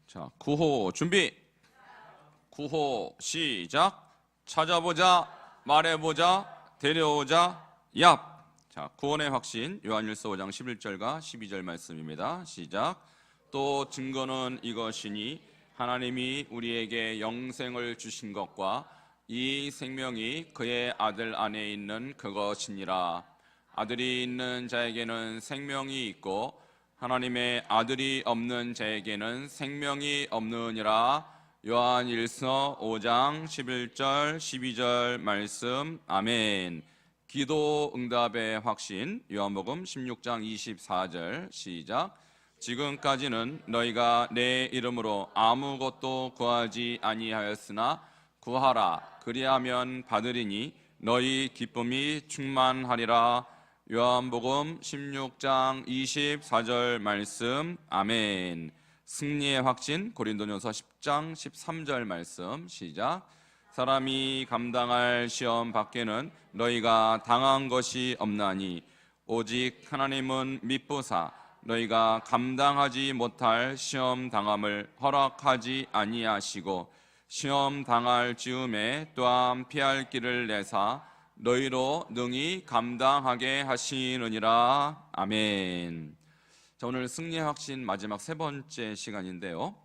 자, 구호 준비. 구호 시작. 찾아보자, 말해보자, 데려오자, 얍. 자, 구원의 확신 요한일서 5장 11절과 12절 말씀입니다. 시작. 또 증거는 이것이니 하나님이 우리에게 영생을 주신 것과 이 생명이 그의 아들 안에 있는 그것이니라. 아들이 있는 자에게는 생명이 있고 하나님의 아들이 없는 자에게는 생명이 없느니라. 요한일서 5장 11절 12절 말씀. 아멘. 기도 응답의 확신 요한복음 16장 24절 시작. 지금까지는 너희가 내 이름으로 아무것도 구하지 아니하였으나 구하라 그리하면 받으리니 너희 기쁨이 충만하리라. 요한복음 16장 24절 말씀. 아멘. 승리의 확신 고린도전서 10장 13절 말씀 시작. 사람이 감당할 시험 밖에는 너희가 당한 것이 없나니 오직 하나님은 미쁘사 너희가 감당하지 못할 시험 당함을 허락하지 아니하시고 시험 당할 즈음에 또한 피할 길을 내사 너희로 능히 감당하게 하시느니라. 아멘. 자, 오늘 승리의 확신 마지막 세 번째 시간인데요.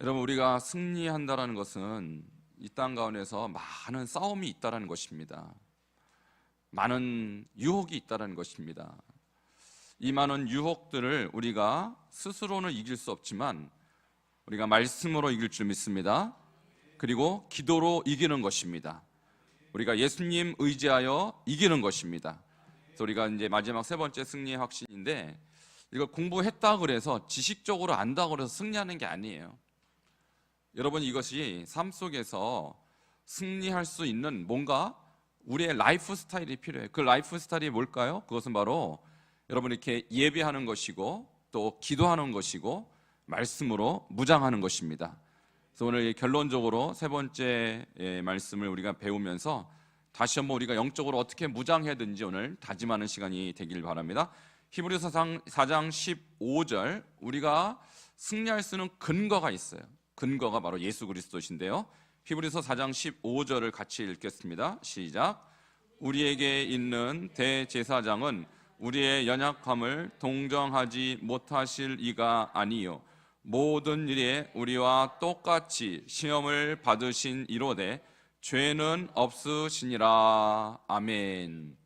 여러분, 우리가 승리한다는 것은 이 땅 가운데서 많은 싸움이 있다는 것입니다. 많은 유혹이 있다는 것입니다. 이 많은 유혹들을 우리가 스스로는 이길 수 없지만 우리가 말씀으로 이길 줄 믿습니다. 그리고 기도로 이기는 것입니다. 우리가 예수님 의지하여 이기는 것입니다. 그래서 우리가 이제 마지막 세 번째 승리의 확신인데, 이거 공부했다 그래서 지식적으로 안다 그래서 승리하는 게 아니에요. 여러분, 이것이 삶 속에서 승리할 수 있는 뭔가 우리의 라이프 스타일이 필요해요. 그 라이프 스타일이 뭘까요? 그것은 바로 여러분 이렇게 예배하는 것이고 또 기도하는 것이고 말씀으로 무장하는 것입니다. 그래서 오늘 결론적으로 세 번째 말씀을 우리가 배우면서 다시 한번 우리가 영적으로 어떻게 무장해야 되는지 오늘 다짐하는 시간이 되길 바랍니다. 히브리서 4장 15절, 우리가 승리할 수 있는 근거가 있어요. 근거가 바로 예수 그리스도신데요. 히브리서 4장 15절을 같이 읽겠습니다. 시작. 우리에게 있는 대제사장은 우리의 연약함을 동정하지 못하실 이가 아니요 모든 일에 우리와 똑같이 시험을 받으신 이로되 죄는 없으시니라. 아멘.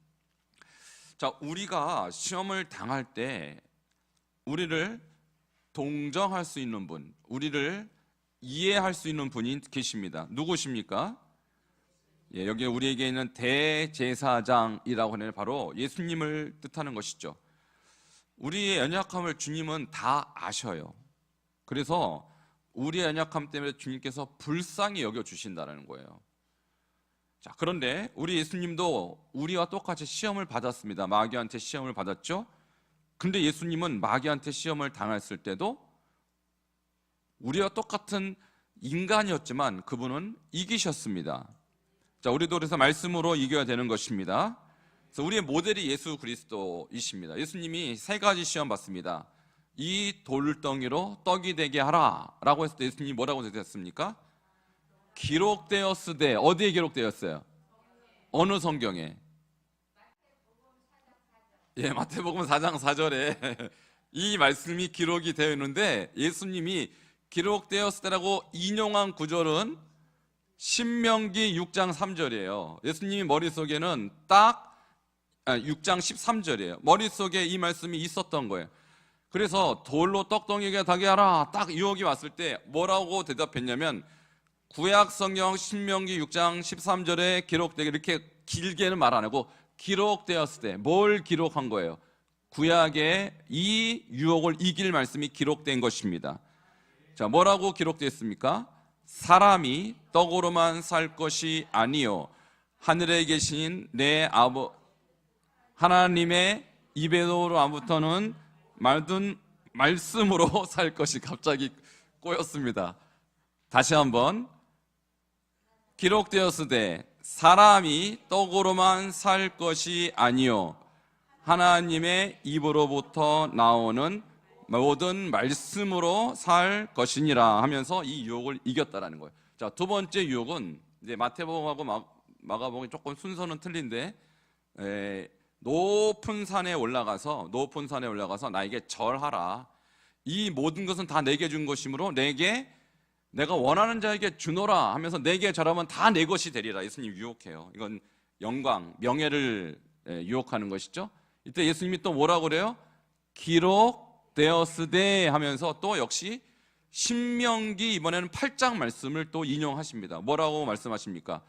자, 우리가 시험을 당할 때 우리를 동정할 수 있는 분, 우리를 이해할 수 있는 분이 계십니다. 누구십니까? 여기 우리에게 있는 대제사장이라고 하는 바로 예수님을 뜻하는 것이죠. 우리의 연약함을 주님은 다 아셔요. 그래서 우리의 연약함 때문에 주님께서 불쌍히 여겨주신다는 거예요. 자, 그런데 우리 예수님도 우리와 똑같이 시험을 받았습니다. 마귀한테 시험을 받았죠. 근데 예수님은 마귀한테 시험을 당했을 때도 우리와 똑같은 인간이었지만 그분은 이기셨습니다. 자, 우리도 그래서 말씀으로 이겨야 되는 것입니다. 그래서 우리의 모델이 예수 그리스도이십니다. 예수님이 세 가지 시험 받습니다. 이 돌덩이로 떡이 되게 하라 라고 했을 때 예수님이 뭐라고 대답했습니까? 기록되었으되. 어디에 기록되었어요? 어느 성경에? 마태복음 4장 4절에 이 말씀이 기록이 되어 있는데, 예수님이 기록되었을 때라고 인용한 구절은 신명기 6장 3절이에요. 예수님이 머릿속에는 딱 6장 13절이에요. 머릿속에 이 말씀이 있었던 거예요. 그래서 돌로 떡덩이가 되게 하라 딱 유혹이 왔을 때 뭐라고 대답했냐면, 구약 성경 신명기 6장 13절에 기록되게, 이렇게 길게는 말 안 하고 기록되었을 때 뭘 기록한 거예요? 구약에 이 유혹을 이길 말씀이 기록된 것입니다. 자, 뭐라고 기록되었습니까? 사람이 떡으로만 살 것이 아니요 하늘에 계신 내 하나님의 입에로부터는 말든 말씀으로 살 것이. 갑자기 꼬였습니다. 다시 한번. 기록되었으되 사람이 떡으로만 살 것이 아니요 하나님의 입으로부터 나오는 모든 말씀으로 살 것이니라 하면서 이 유혹을 이겼다라는 거예요. 자, 두 번째 유혹은 이제 마태복음하고 마가복음이 조금 순서는 틀린데 높은 산에 올라가서 나에게 절하라. 이 모든 것은 다 내게 준 것이므로 내가 원하는 자에게 주노라 하면서 내게 절하면 다 내 것이 되리라. 예수님 유혹해요. 이건 영광, 명예를 유혹하는 것이죠. 이때 예수님이 또 뭐라고 그래요? 기록되었으되 하면서 또 역시 신명기 이번에는 8장 말씀을 또 인용하십니다. 뭐라고 말씀하십니까?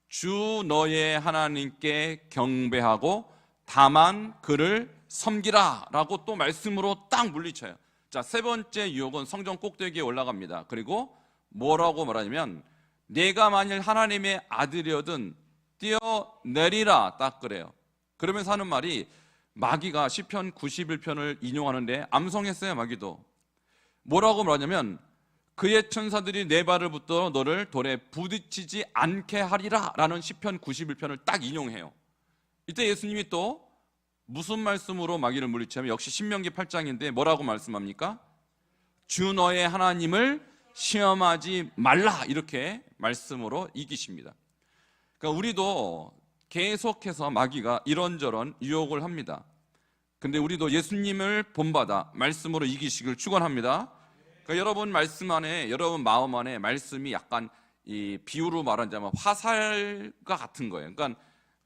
주 너의 하나님께 경배하고 다만 그를 섬기라 라고 또 말씀으로 딱 물리쳐요. 자, 세 번째 유혹은 성전 꼭대기에 올라갑니다. 그리고 뭐라고 말하냐면 내가 만일 하나님의 아들이거든 뛰어내리라 딱 그래요. 그러면서 하는 말이 마귀가 시편 91편을 인용하는데 암송했어요. 마귀도 뭐라고 말하냐면 그의 천사들이 내 발을 붙들어 너를 돌에 부딪히지 않게 하리라 라는 시편 91편을 딱 인용해요. 이때 예수님이 또 무슨 말씀으로 마귀를 물리치면 역시 신명기 8장인데 뭐라고 말씀합니까? 주 너의 하나님을 시험하지 말라 이렇게 말씀으로 이기십니다. 그러니까 우리도 계속해서 마귀가 이런저런 유혹을 합니다. 근데 우리도 예수님을 본받아 말씀으로 이기시길 축원합니다. 그러니까 여러분 말씀 안에, 여러분 마음 안에 말씀이 약간 이 비유로 말하자면 화살과 같은 거예요. 그러니까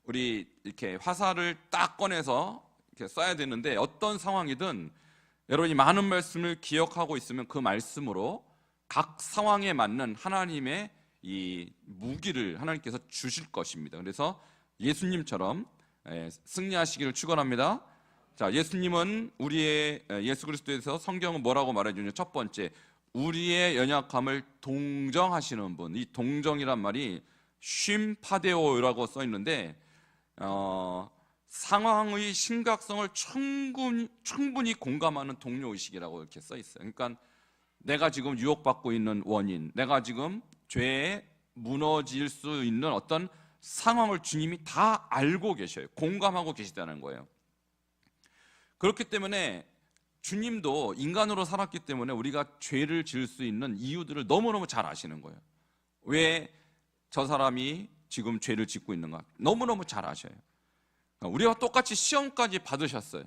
우리 이렇게 화살을 딱 꺼내서 이렇게 쏴야 되는데 어떤 상황이든 여러분이 많은 말씀을 기억하고 있으면 그 말씀으로 각 상황에 맞는 하나님의 이 무기를 하나님께서 주실 것입니다. 그래서 예수님처럼 승리하시기를 축원합니다. 자, 예수님은 우리의 예수 그리스도에서 성경은 뭐라고 말해주냐? 첫 번째, 우리의 연약함을 동정하시는 분. 이 동정이란 말이 쉼파데오라고 써 있는데 상황의 심각성을 충분히 공감하는 동료 의식이라고 이렇게 써 있어요. 그러니까 내가 지금 유혹받고 있는 원인, 내가 지금 죄에 무너질 수 있는 어떤 상황을 주님이 다 알고 계셔요. 공감하고 계시다는 거예요. 그렇기 때문에 주님도 인간으로 살았기 때문에 우리가 죄를 지을 수 있는 이유들을 너무너무 잘 아시는 거예요. 왜 저 사람이 지금 죄를 짓고 있는가 너무너무 잘 아셔요. 우리와 똑같이 시험까지 받으셨어요.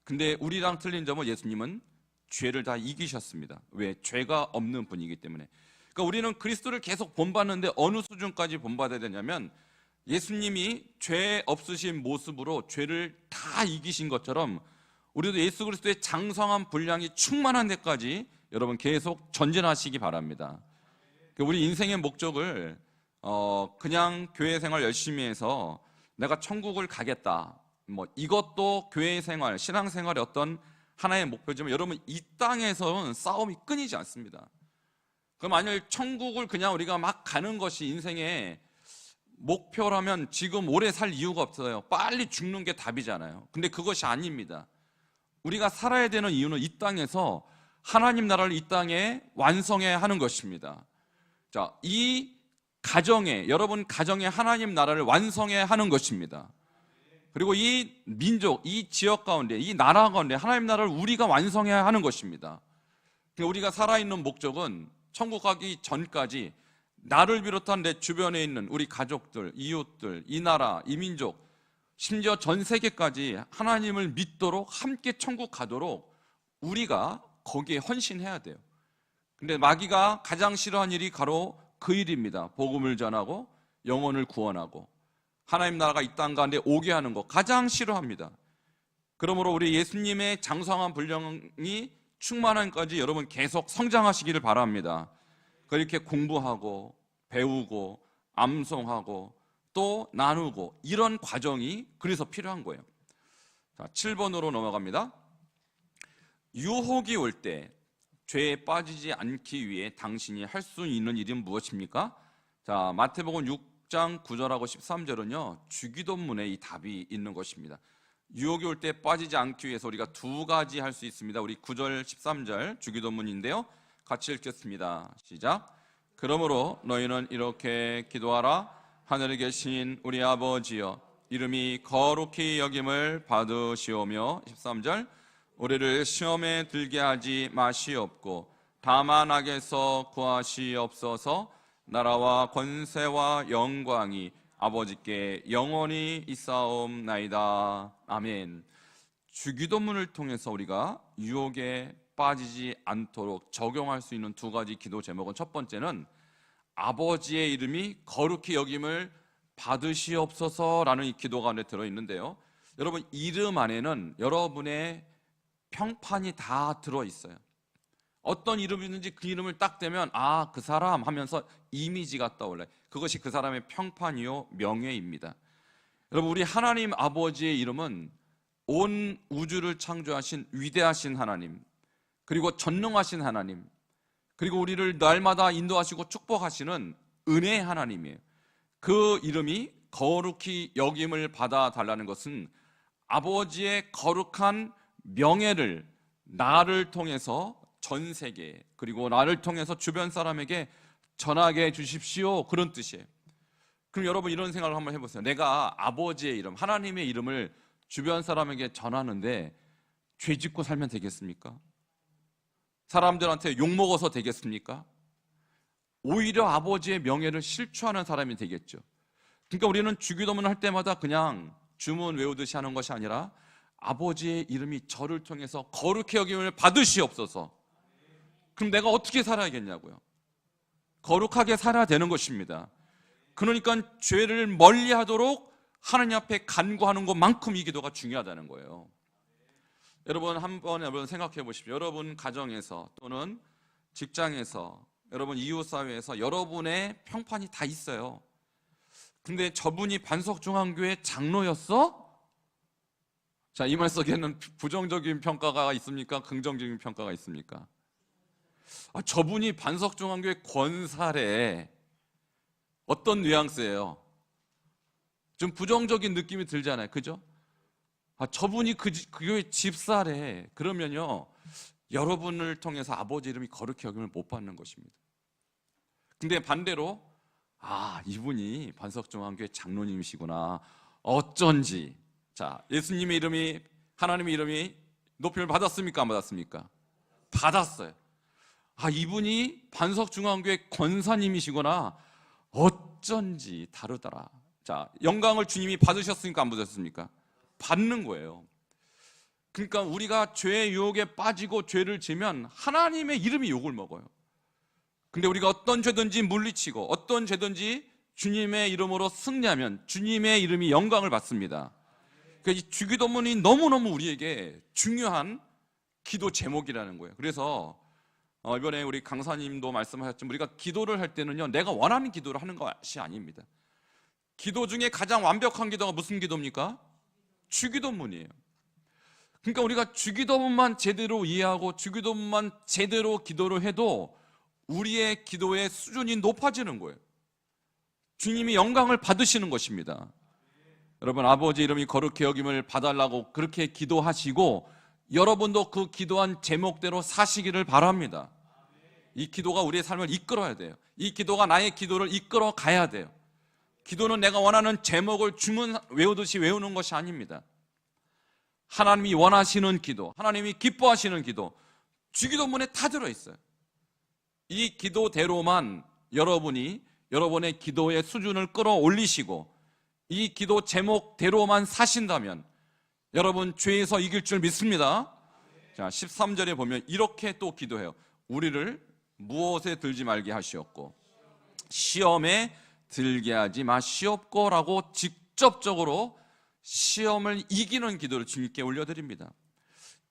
근데 우리랑 틀린 점은 예수님은 죄를 다 이기셨습니다. 왜? 죄가 없는 분이기 때문에. 그러니까 우리는 그리스도를 계속 본받는데 어느 수준까지 본받아야 되냐면 예수님이 죄 없으신 모습으로 죄를 다 이기신 것처럼 우리도 예수 그리스도의 장성한 분량이 충만한 데까지 여러분 계속 전진하시기 바랍니다. 우리 인생의 목적을 그냥 교회 생활 열심히 해서 내가 천국을 가겠다, 뭐 이것도 교회 생활, 신앙 생활의 어떤 하나의 목표지만 여러분 이 땅에서는 싸움이 끊이지 않습니다. 그럼 만약 천국을 그냥 우리가 막 가는 것이 인생의 목표라면 지금 오래 살 이유가 없어요. 빨리 죽는 게 답이잖아요. 근데 그것이 아닙니다. 우리가 살아야 되는 이유는 이 땅에서 하나님 나라를 이 땅에 완성해야 하는 것입니다. 자, 이 가정에, 여러분 가정에 하나님 나라를 완성해야 하는 것입니다. 그리고 이 민족, 이 지역 가운데, 이 나라 가운데 하나님 나라를 우리가 완성해야 하는 것입니다. 우리가 살아있는 목적은 천국 가기 전까지 나를 비롯한 내 주변에 있는 우리 가족들, 이웃들, 이 나라, 이 민족, 심지어 전 세계까지 하나님을 믿도록 함께 천국 가도록 우리가 거기에 헌신해야 돼요. 근데 마귀가 가장 싫어하는 일이 바로 그 일입니다. 복음을 전하고 영혼을 구원하고 하나님 나라가 이 땅 가운데 오게 하는 거 가장 싫어합니다. 그러므로 우리 예수님의 장성한 분량이 충만한까지 여러분 계속 성장하시기를 바랍니다. 그렇게 공부하고 배우고 암송하고 또 나누고 이런 과정이 그래서 필요한 거예요. 자, 7번으로 넘어갑니다. 유혹이 올 때 죄에 빠지지 않기 위해 당신이 할 수 있는 일은 무엇입니까? 자, 마태복음 6장 9절하고 13절은요 주기도문에 이 답이 있는 것입니다. 유혹이 올 때 빠지지 않기 위해서 우리가 두 가지 할 수 있습니다. 우리 9절 13절 주기도문인데요 같이 읽겠습니다. 시작. 그러므로 너희는 이렇게 기도하라. 하늘에 계신 우리 아버지여, 이름이 거룩히 여김을 받으시오며 13절 우리를 시험에 들게 하지 마시옵고 다만 악에서 구하시옵소서. 나라와 권세와 영광이 아버지께 영원히 있사옵나이다. 아멘. 주기도문을 통해서 우리가 유혹에 빠지지 않도록 적용할 수 있는 두 가지 기도 제목은, 첫 번째는 아버지의 이름이 거룩히 여김을 받으시옵소서라는 이 기도가 안에 들어있는데요, 여러분, 이름 안에는 여러분의 평판이 다 들어있어요. 어떤 이름이든지 그 이름을 딱 대면 아, 그 사람 하면서 이미지가 떠올라요. 그것이 그 사람의 평판이요 명예입니다. 여러분, 우리 하나님 아버지의 이름은 온 우주를 창조하신 위대하신 하나님, 그리고 전능하신 하나님, 그리고 우리를 날마다 인도하시고 축복하시는 은혜의 하나님이에요. 그 이름이 거룩히 여김을 받아달라는 것은 아버지의 거룩한 명예를 나를 통해서 전 세계, 그리고 나를 통해서 주변 사람에게 전하게 해주십시오, 그런 뜻이에요. 그럼 여러분, 이런 생각을 한번 해보세요. 내가 아버지의 이름, 하나님의 이름을 주변 사람에게 전하는데 죄 짓고 살면 되겠습니까? 사람들한테 욕먹어서 되겠습니까? 오히려 아버지의 명예를 실추하는 사람이 되겠죠. 그러니까 우리는 주기도문을 할 때마다 그냥 주문 외우듯이 하는 것이 아니라 아버지의 이름이 저를 통해서 거룩히 여김을 받으시옵소서. 그럼 내가 어떻게 살아야겠냐고요? 거룩하게 살아야 되는 것입니다. 그러니까 죄를 멀리하도록 하나님 앞에 간구하는 것만큼 이 기도가 중요하다는 거예요. 여러분, 한번 생각해 보십시오. 여러분 가정에서 또는 직장에서, 여러분 이웃사회에서 여러분의 평판이 다 있어요. 근데 저분이 반석중앙교회 장로였어? 자, 이 말 속에는 부정적인 평가가 있습니까? 긍정적인 평가가 있습니까? 저분이 반석중앙교회 권사래. 어떤 뉘앙스예요? 좀 부정적인 느낌이 들잖아요, 그죠? 저분이 그 교회 집사래. 그러면요, 여러분을 통해서 아버지 이름이 거룩히 여김을 못 받는 것입니다. 근데 반대로 이분이 반석중앙교회 장로님이시구나, 어쩐지. 자, 예수님의 이름이, 하나님의 이름이 높임을 받았습니까? 안 받았습니까? 받았어요. 이분이 반석중앙교회 권사님이시구나, 어쩐지 다르더라. 자, 영광을 주님이 받으셨습니까? 안 받으셨습니까? 받는 거예요. 그러니까 우리가 죄의 유혹에 빠지고 죄를 지면 하나님의 이름이 욕을 먹어요. 근데 우리가 어떤 죄든지 물리치고 어떤 죄든지 주님의 이름으로 승리하면 주님의 이름이 영광을 받습니다. 그러니까 이 주기도문이 너무너무 우리에게 중요한 기도 제목이라는 거예요. 그래서 이번에 우리 강사님도 말씀하셨지만, 우리가 기도를 할 때는요, 내가 원하는 기도를 하는 것이 아닙니다. 기도 중에 가장 완벽한 기도가 무슨 기도입니까? 주기도문이에요. 그러니까 우리가 주기도문만 제대로 이해하고 주기도문만 제대로 기도를 해도 우리의 기도의 수준이 높아지는 거예요. 주님이 영광을 받으시는 것입니다. 여러분, 아버지 이름이 거룩히 여김을 봐달라고 그렇게 기도하시고 여러분도 그 기도한 제목대로 사시기를 바랍니다. 이 기도가 우리의 삶을 이끌어야 돼요. 이 기도가 나의 기도를 이끌어 가야 돼요. 기도는 내가 원하는 제목을 주문 외우듯이 외우는 것이 아닙니다. 하나님이 원하시는 기도, 하나님이 기뻐하시는 기도, 주기도문에 다 들어있어요. 이 기도대로만 여러분이 여러분의 기도의 수준을 끌어올리시고 이 기도 제목대로만 사신다면 여러분 죄에서 이길 줄 믿습니다. 자, 13절에 보면 이렇게 또 기도해요. 우리를 무엇에 들지 말게 하시옵고 시험에 들게 하지 마시옵고 라고 직접적으로 시험을 이기는 기도를 주님께 올려드립니다.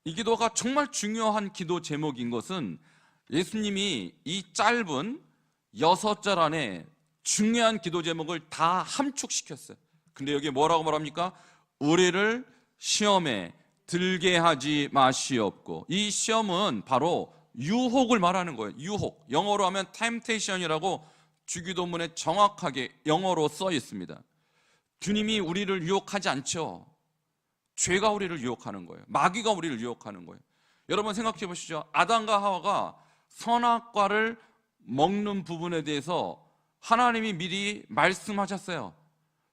이 기도가 정말 중요한 기도 제목인 것은 예수님이 이 짧은 6절 안에 중요한 기도 제목을 다 함축시켰어요. 근데 여기에 뭐라고 말합니까? 우리를 시험에 들게 하지 마시옵고. 이 시험은 바로 유혹을 말하는 거예요. 유혹, 영어로 하면 temptation이라고 주기도문에 정확하게 영어로 써 있습니다. 주님이 우리를 유혹하지 않죠. 죄가 우리를 유혹하는 거예요. 마귀가 우리를 유혹하는 거예요. 여러분 생각해 보시죠. 아담과 하와가 선악과를 먹는 부분에 대해서 하나님이 미리 말씀하셨어요.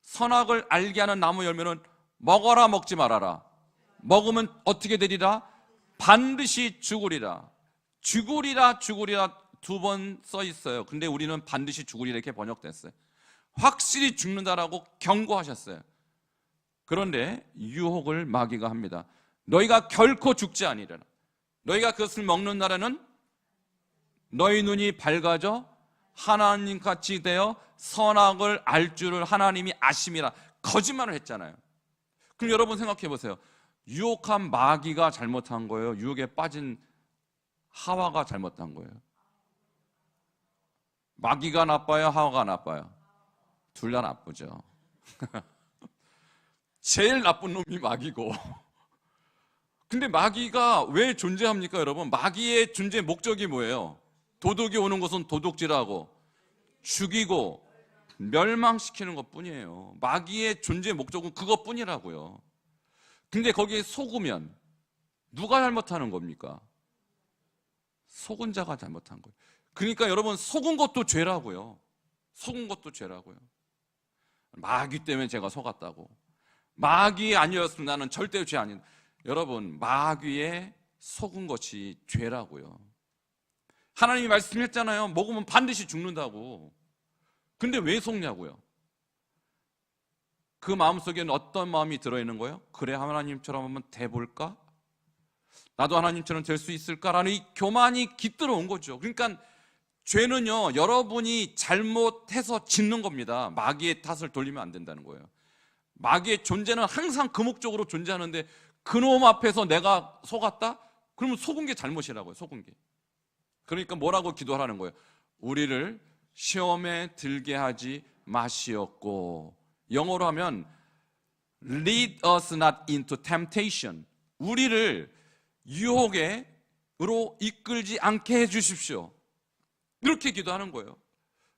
선악을 알게 하는 나무 열매는 먹어라, 먹지 말아라. 먹으면 어떻게 되리라? 반드시 죽으리라. 죽으리라 죽으리라 두 번 써 있어요. 근데 우리는 반드시 죽으리라 이렇게 번역됐어요. 확실히 죽는다라고 경고하셨어요. 그런데 유혹을 마귀가 합니다. 너희가 결코 죽지 아니하리라. 너희가 그것을 먹는 날에는 너희 눈이 밝아져 하나님같이 되어 선악을 알 줄을 하나님이 아심이라. 거짓말을 했잖아요. 그럼 여러분 생각해 보세요. 유혹한 마귀가 잘못한 거예요? 유혹에 빠진 하와가 잘못한 거예요? 마귀가 나빠요? 하와가 나빠요? 둘 다 나쁘죠. 제일 나쁜 놈이 마귀고. 근데 마귀가 왜 존재합니까, 여러분? 마귀의 존재 목적이 뭐예요? 도둑이 오는 것은 도둑질하고 죽이고 멸망시키는 것뿐이에요. 마귀의 존재 목적은 그것뿐이라고요. 근데 거기에 속으면 누가 잘못하는 겁니까? 속은 자가 잘못한 거예요. 그러니까 여러분, 속은 것도 죄라고요. 속은 것도 죄라고요. 마귀 때문에 제가 속았다고. 마귀 아니었으면 나는 절대 죄 아닌. 여러분, 마귀에 속은 것이 죄라고요. 하나님이 말씀했잖아요. 먹으면 반드시 죽는다고. 근데 왜 속냐고요? 그 마음속에는 어떤 마음이 들어있는 거예요? 그래, 하나님처럼 한번 돼볼까? 나도 하나님처럼 될 수 있을까라는 이 교만이 깃들어 온 거죠. 그러니까 죄는요, 여러분이 잘못해서 짓는 겁니다. 마귀의 탓을 돌리면 안 된다는 거예요. 마귀의 존재는 항상 그 목적으로 존재하는데 그놈 앞에서 내가 속았다? 그러면 속은 게 잘못이라고요. 속은 게. 그러니까 뭐라고 기도하라는 거예요? 우리를 시험에 들게 하지 마시옵고. 영어로 하면 Lead us not into temptation. 우리를 유혹으로 이끌지 않게 해주십시오. 이렇게 기도하는 거예요.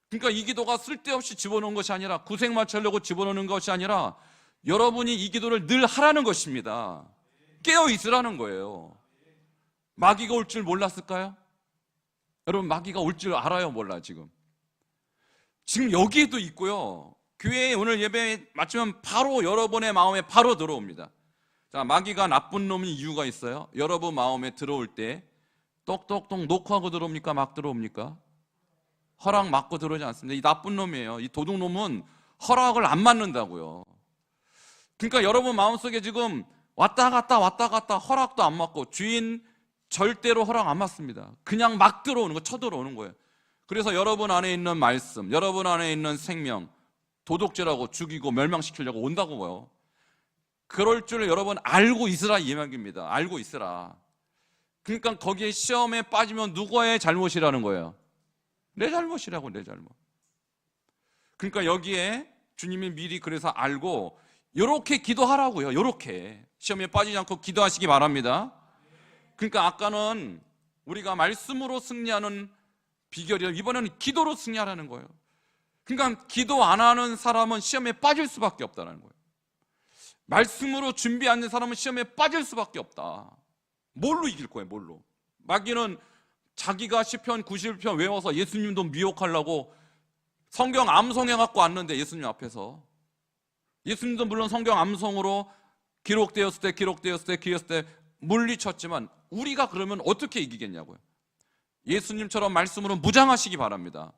그러니까 이 기도가 쓸데없이 집어넣은 것이 아니라, 구색 맞추려고 집어넣는 것이 아니라 여러분이 이 기도를 늘 하라는 것입니다. 깨어 있으라는 거예요. 마귀가 올 줄 몰랐을까요? 여러분, 마귀가 올 줄 알아요, 몰라? 지금 여기에도 있고요. 교회에 오늘 예배 마치면 바로 여러분의 마음에 바로 들어옵니다. 자, 마귀가 나쁜 놈인 이유가 있어요. 여러분 마음에 들어올 때 똑똑똑 녹화하고 들어옵니까? 막 들어옵니까? 허락 맞고 들어오지 않습니다. 이 나쁜 놈이에요. 이 도둑놈은 허락을 안 맞는다고요. 그러니까 여러분 마음속에 지금 왔다 갔다 허락도 안 맞고, 주인 절대로 허락 안 맞습니다. 그냥 막 들어오는 거, 쳐들어오는 거예요. 그래서 여러분 안에 있는 말씀, 여러분 안에 있는 생명 도둑질하고 죽이고 멸망시키려고 온다고요. 그럴 줄 여러분 알고 있으라, 이 이야기입니다. 알고 있으라. 그러니까 거기에 시험에 빠지면 누구의 잘못이라는 거예요? 내 잘못이라고, 내 잘못. 그러니까 여기에 주님이 미리 그래서 알고 요렇게 기도하라고요. 요렇게 시험에 빠지지 않고 기도하시기 바랍니다. 그러니까 아까는 우리가 말씀으로 승리하는 비결이라, 이번에는 기도로 승리하라는 거예요. 그러니까 기도 안 하는 사람은 시험에 빠질 수밖에 없다는 거예요. 말씀으로 준비 안 된 사람은 시험에 빠질 수밖에 없다. 뭘로 이길 거예요? 뭘로? 마귀는 자기가 시편 91편 외워서 예수님도 미혹하려고 성경 암송해 갖고 왔는데, 예수님 앞에서 예수님도 물론 성경 암송으로 기록되었을 때 물리쳤지만 우리가 그러면 어떻게 이기겠냐고요. 예수님처럼 말씀으로 무장하시기 바랍니다.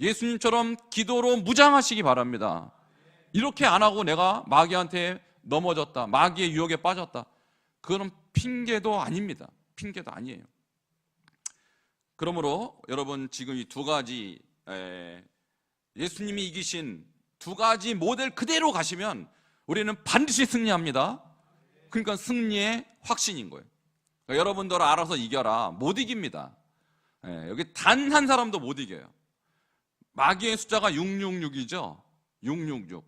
예수님처럼 기도로 무장하시기 바랍니다. 이렇게 안 하고 내가 마귀한테 넘어졌다, 마귀의 유혹에 빠졌다, 그거는 핑계도 아닙니다. 핑계도 아니에요. 그러므로 여러분, 지금 이 두 가지 예수님이 이기신 두 가지 모델 그대로 가시면 우리는 반드시 승리합니다. 그러니까 승리의 확신인 거예요. 그러니까 여러분들 알아서 이겨라. 못 이깁니다. 여기 단 한 사람도 못 이겨요. 마귀의 숫자가 666이죠. 666.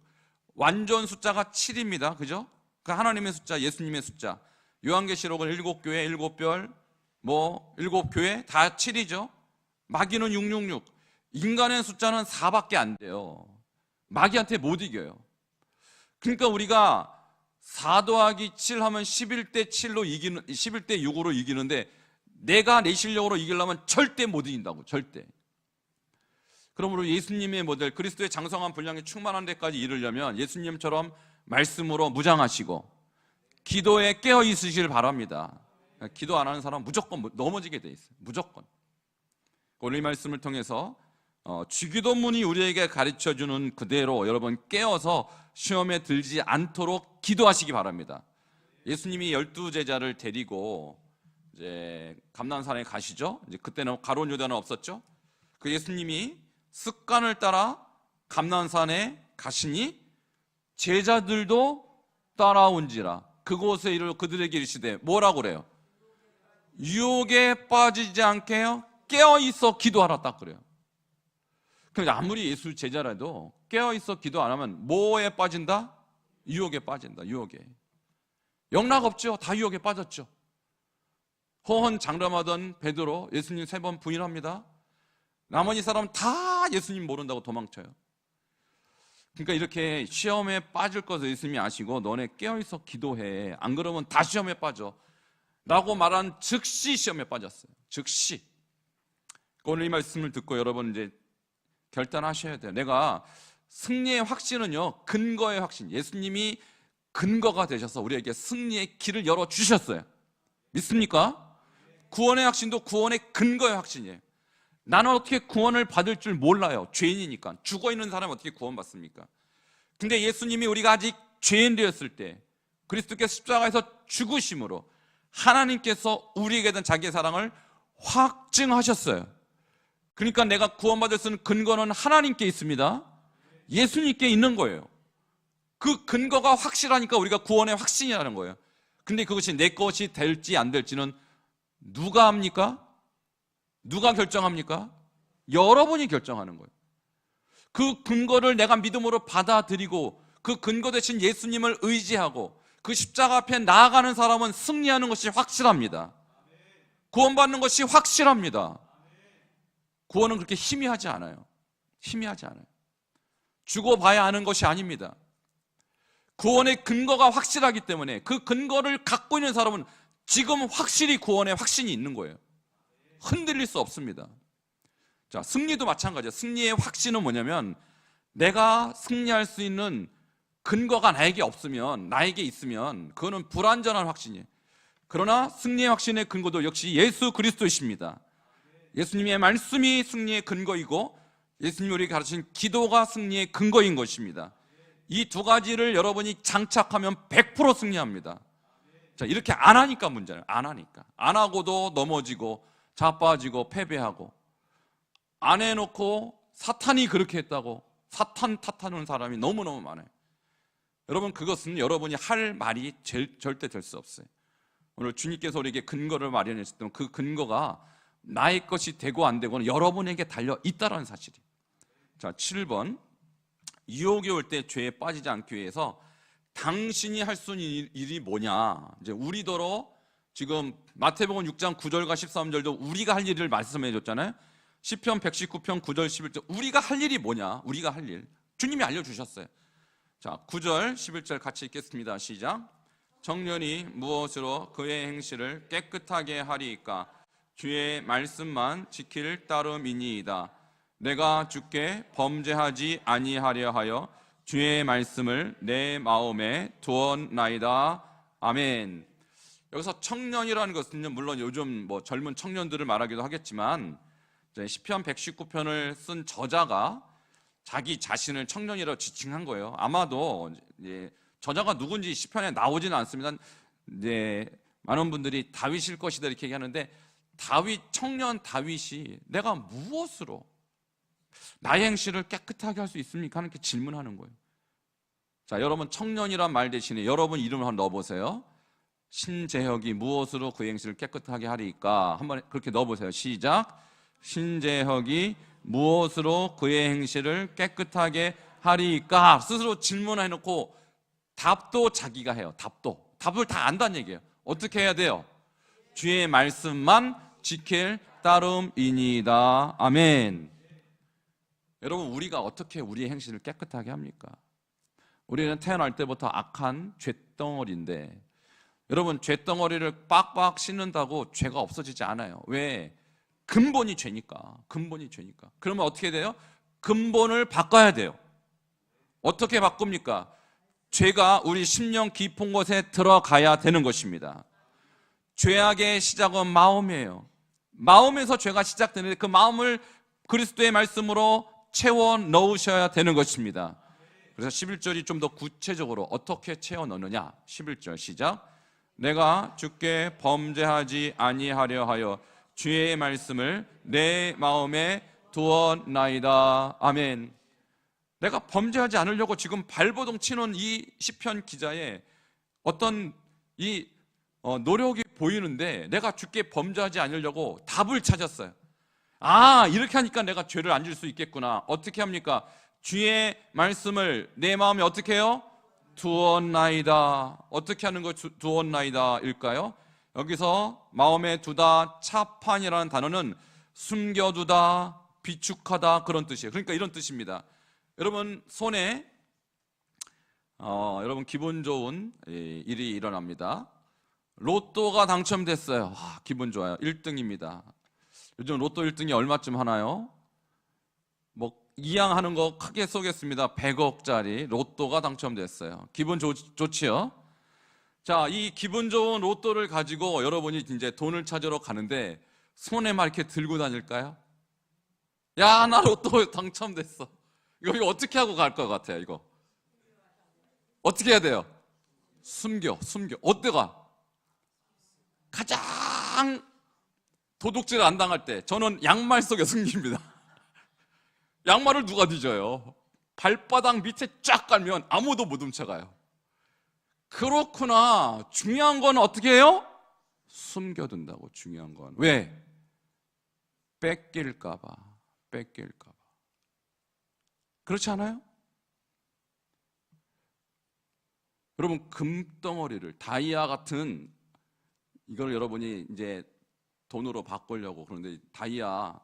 완전 숫자가 7입니다. 그죠? 그 하나님의 숫자, 예수님의 숫자. 요한계시록은 7교회, 7별, 7교회 다 7이죠. 마귀는 666. 인간의 숫자는 4밖에 안 돼요. 마귀한테 못 이겨요. 그러니까 우리가 4 더하기 7 하면 11대 7로 이기는, 11대 6으로 이기는데, 내가 내 실력으로 이기려면 절대 못 이긴다고, 절대. 그러므로 예수님의 모델, 그리스도의 장성한 분량이 충만한 데까지 이르려면 예수님처럼 말씀으로 무장하시고 기도에 깨어 있으시길 바랍니다. 기도 안 하는 사람은 무조건 넘어지게 돼 있어요. 무조건. 오늘 이 말씀을 통해서 주기도문이 우리에게 가르쳐주는 그대로 여러분 깨어서 시험에 들지 않도록 기도하시기 바랍니다. 예수님이 12제자를 데리고 이제 감난산에 가시죠. 이제 그때는 가룟 요단은 없었죠. 그 예수님이 습관을 따라 감난산에 가시니 제자들도 따라온지라. 그곳에 이르러 그들에게 이르시되 뭐라고 그래요? 유혹에 빠지지 않게 깨어 있어 기도하라 딱 그래요. 그러니까 아무리 예수 제자라도 깨어 있어 기도 안 하면 뭐에 빠진다? 유혹에 빠진다. 유혹에. 영락 없죠. 다 유혹에 빠졌죠. 호언 장담하던 베드로 예수님 3번 부인합니다. 나머지 사람 다 예수님 모른다고 도망쳐요. 그러니까 이렇게 시험에 빠질 것을 예수님이 아시고 너네 깨어있어 기도해. 안 그러면 다 시험에 빠져. 라고 말한 즉시 시험에 빠졌어요. 즉시. 오늘 이 말씀을 듣고 여러분 이제 결단하셔야 돼요. 내가 승리의 확신은요, 근거의 확신. 예수님이 근거가 되셔서 우리에게 승리의 길을 열어주셨어요. 믿습니까? 구원의 확신도 구원의 근거의 확신이에요. 나는 어떻게 구원을 받을 줄 몰라요. 죄인이니까. 죽어있는 사람이 어떻게 구원받습니까? 근데 예수님이 우리가 아직 죄인 되었을 때 그리스도께서 십자가에서 죽으심으로 하나님께서 우리에게 된 자기의 사랑을 확증하셨어요. 그러니까 내가 구원받을 수 있는 근거는 하나님께 있습니다. 예수님께 있는 거예요. 그 근거가 확실하니까 우리가 구원의 확신이라는 거예요. 근데 그것이 내 것이 될지 안 될지는 누가 합니까? 누가 결정합니까? 여러분이 결정하는 거예요. 그 근거를 내가 믿음으로 받아들이고 그 근거 대신 예수님을 의지하고 그 십자가 앞에 나아가는 사람은 승리하는 것이 확실합니다. 구원받는 것이 확실합니다. 구원은 그렇게 희미하지 않아요. 희미하지 않아요. 죽어봐야 아는 것이 아닙니다. 구원의 근거가 확실하기 때문에 그 근거를 갖고 있는 사람은 지금 확실히 구원의 확신이 있는 거예요. 흔들릴 수 없습니다. 자, 승리도 마찬가지예요. 승리의 확신은 뭐냐면 내가 승리할 수 있는 근거가 나에게 없으면, 나에게 있으면 그거는 불완전한 확신이에요. 그러나 승리의 확신의 근거도 역시 예수 그리스도이십니다. 예수님의 말씀이 승리의 근거이고 예수님이 우리에게 가르친 기도가 승리의 근거인 것입니다. 이 두 가지를 여러분이 장착하면 100% 승리합니다. 자, 이렇게 안 하니까 문제예요. 안 하니까. 안 하고도 넘어지고 자빠지고 패배하고, 안 해놓고 사탄이 그렇게 했다고 사탄 탓하는 사람이 너무너무 많아요. 여러분, 그것은 여러분이 할 말이 절대 될 수 없어요. 오늘 주님께서 우리에게 근거를 마련했을 때 그 근거가 나의 것이 되고 안 되고는 여러분에게 달려 있다는 사실이에요. 자, 7번. 유혹이 올 때 죄에 빠지지 않기 위해서 당신이 할 수 있는 일이 뭐냐. 이제 우리더러 지금 마태복음 6장 9절과 13절도 우리가 할 일을 말씀해 줬잖아요. 시편 119편 9절 11절 우리가 할 일이 뭐냐. 우리가 할 일 주님이 알려주셨어요. 자, 9절 11절 같이 읽겠습니다. 시작. 청년이 무엇으로 그의 행실을 깨끗하게 하리이까? 주의 말씀만 지킬 따름이니이다. 내가 주께 범죄하지 아니하려 하여 주의 말씀을 내 마음에 두었나이다. 아멘. 여기서 청년이라는 것은 물론 요즘 뭐 젊은 청년들을 말하기도 하겠지만 시편 119편을 쓴 저자가 자기 자신을 청년이라고 지칭한 거예요. 아마도 저자가 누군지 시편에 나오지는 않습니다. 많은 분들이 다윗일 것이다 이렇게 얘기하는데 청년 다윗이 내가 무엇으로 나의 행실을 깨끗하게 할 수 있습니까? 하는 게 질문하는 거예요. 자, 여러분 청년이란 말 대신에 여러분 이름을 한번 넣어보세요. 신재혁이 무엇으로 그 행실을 깨끗하게 하리까? 한번 그렇게 넣어보세요. 시작. 신재혁이 무엇으로 그의 행실을 깨끗하게 하리까? 스스로 질문해놓고 답도 자기가 해요. 답을 다 안다는 얘기예요. 어떻게 해야 돼요? 주의 말씀만 지킬 따름이니이다. 아멘. 여러분, 우리가 어떻게 우리의 행실을 깨끗하게 합니까? 우리는 태어날 때부터 악한 쇳덩어리인데, 여러분, 쇳덩어리를 빡빡 씻는다고 죄가 없어지지 않아요. 왜? 근본이 죄니까. 그러면 어떻게 돼요? 근본을 바꿔야 돼요. 어떻게 바꿉니까? 죄가 우리 심령 깊은 곳에 들어가야 되는 것입니다. 죄악의 시작은 마음이에요. 마음에서 죄가 시작되는데 그 마음을 그리스도의 말씀으로 채워 넣으셔야 되는 것입니다. 그래서 11절이 좀 더 구체적으로 어떻게 채워 넣느냐. 11절 시작. 내가 주께 범죄하지 아니하려 하여 주의 말씀을 내 마음에 두었나이다. 아멘. 내가 범죄하지 않으려고 지금 발버둥 치는 이 시편 기자의 어떤 이 노력이 보이는데 내가 주께 범죄하지 않으려고 답을 찾았어요. 아, 이렇게 하니까 내가 죄를 안 질 수 있겠구나. 어떻게 합니까? 주의 말씀을 내 마음에 어떻게 해요? 두었나이다. 어떻게 하는 거 두었나이다 일까요? 여기서 마음에 두다, 차판이라는 단어는 숨겨두다, 비축하다 그런 뜻이에요. 그러니까 이런 뜻입니다. 여러분 손에 여러분 기분 좋은 일이 일어납니다. 로또가 당첨됐어요. 기분 좋아요. 1등입니다. 요즘 로또 1등이 얼마쯤 하나요? 뭐 이양하는 거 크게 쏘겠습니다. 100억짜리 로또가 당첨됐어요. 기분 좋지요? 자, 이 기분 좋은 로또를 가지고 여러분이 이제 돈을 찾으러 가는데 손에 막 이렇게 들고 다닐까요? 야, 나 로또 당첨됐어. 이거 어떻게 하고 갈 것 같아요? 이거 어떻게 해야 돼요? 숨겨. 어때가? 가장 도둑질 안 당할 때 저는 양말 속에 숨깁니다. 양말을 누가 뒤져요? 발바닥 밑에 쫙 깔면 아무도 못 훔쳐가요. 그렇구나. 중요한 건 어떻게 해요? 숨겨둔다고. 중요한 건 왜? 뺏길까 봐. 그렇지 않아요? 여러분 금덩어리를 다이아 같은 이걸 여러분이 이제 돈으로 바꾸려고 그러는데 다이아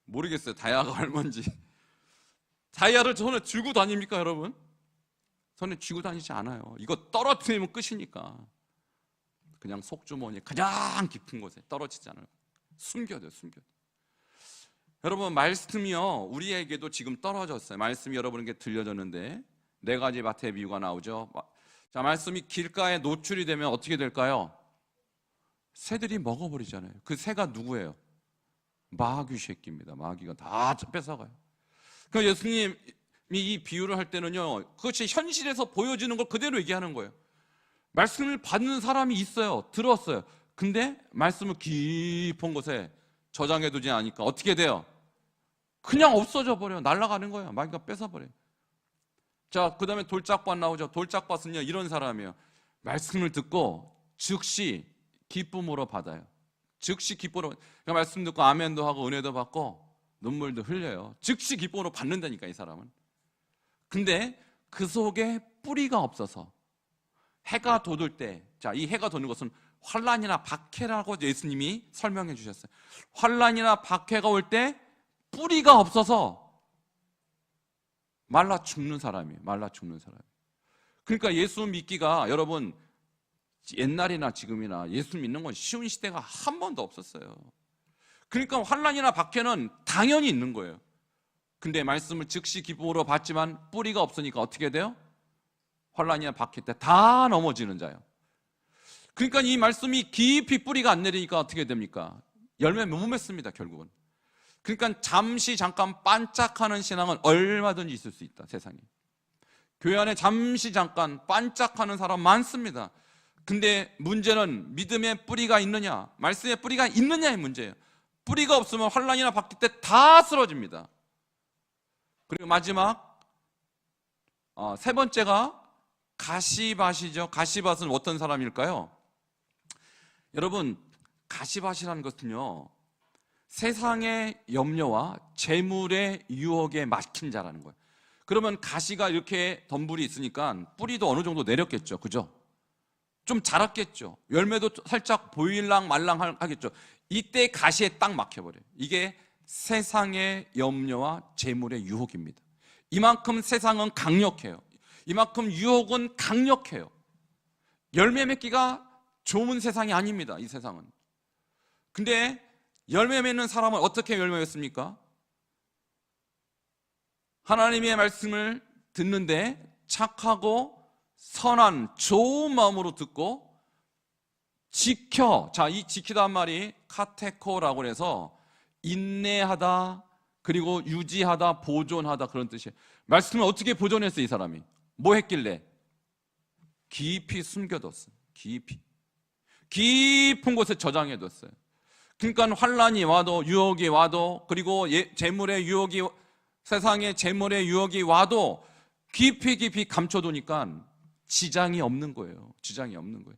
모르겠어요. 다이아가 얼마인지. 다이아를 손에 쥐고 다닙니까 여러분? 손에 쥐고 다니지 않아요. 이거 떨어뜨리면 끝이니까 그냥 속주머니 가장 깊은 곳에 떨어지지 않아요. 숨겨둬요. 여러분 말씀이요 우리에게도 지금 떨어졌어요. 말씀이 여러분에게 들려졌는데 네 가지 밭의 비유가 나오죠. 자, 말씀이 길가에 노출이 되면 어떻게 될까요? 새들이 먹어버리잖아요. 그 새가 누구예요? 마귀 새끼입니다. 마귀가 다 뺏어가요. 그러니까 예수님이 이 비유를 할 때는요 그것이 현실에서 보여지는 걸 그대로 얘기하는 거예요. 말씀을 받는 사람이 있어요. 들었어요. 근데 말씀을 깊은 곳에 저장해두지 않으니까 어떻게 돼요? 그냥 없어져 버려요. 날아가는 거예요. 마귀가 뺏어버려요. 자, 그 다음에 돌짝밭 나오죠. 돌짝밭은요 이런 사람이에요. 말씀을 듣고 즉시 기쁨으로 받아요. 즉시 기쁨으로. 그러니까 말씀 듣고 아멘도 하고 은혜도 받고 눈물도 흘려요. 즉시 기쁨으로 받는다니까 이 사람은. 근데 그 속에 뿌리가 없어서 해가 돋을 때, 자, 이 해가 돋는 것은 환란이나 박해라고 예수님이 설명해 주셨어요. 환란이나 박해가 올 때 뿌리가 없어서 말라 죽는 사람이에요. 그러니까 예수 믿기가 여러분 옛날이나 지금이나 예수 믿는 건 쉬운 시대가 한 번도 없었어요. 그러니까 환란이나 박해는 당연히 있는 거예요. 근데 말씀을 즉시 기쁨으로 받지만 뿌리가 없으니까 어떻게 돼요? 환란이나 박해 때 다 넘어지는 자예요. 그러니까 이 말씀이 깊이 뿌리가 안 내리니까 어떻게 됩니까? 열매 못 맺습니다 결국은. 그러니까 잠깐 반짝하는 신앙은 얼마든지 있을 수 있다 세상에. 교회 안에 잠깐 반짝하는 사람 많습니다. 근데 문제는 믿음의 뿌리가 있느냐 말씀의 뿌리가 있느냐의 문제예요. 뿌리가 없으면 환란이나 박해 때 다 쓰러집니다. 그리고 마지막 세 번째가 가시밭이죠. 가시밭은 어떤 사람일까요? 여러분 가시밭이라는 것은요 세상의 염려와 재물의 유혹에 막힌 자라는 거예요. 그러면 가시가 이렇게 덤불이 있으니까 뿌리도 어느 정도 내렸겠죠. 그죠? 좀 자랐겠죠. 열매도 살짝 보일랑 말랑 하겠죠. 이때 가시에 딱 막혀버려요. 이게 세상의 염려와 재물의 유혹입니다. 이만큼 세상은 강력해요. 이만큼 유혹은 강력해요. 열매 맺기가 좋은 세상이 아닙니다. 이 세상은. 근데 열매 맺는 사람은 어떻게 열매 맺습니까? 하나님의 말씀을 듣는데 착하고 선한 좋은 마음으로 듣고 지켜. 자, 이 지키다는 말이 카테코라고 해서 인내하다, 그리고 유지하다, 보존하다 그런 뜻이에요. 말씀을 어떻게 보존했어요, 이 사람이? 뭐 했길래? 깊이 숨겨뒀어요. 깊은 곳에 저장해뒀어요. 그러니까 환란이 와도, 유혹이 와도, 그리고 재물의 유혹이, 세상의 재물의 유혹이 와도 깊이 감춰두니까 지장이 없는 거예요. 지장이 없는 거예요.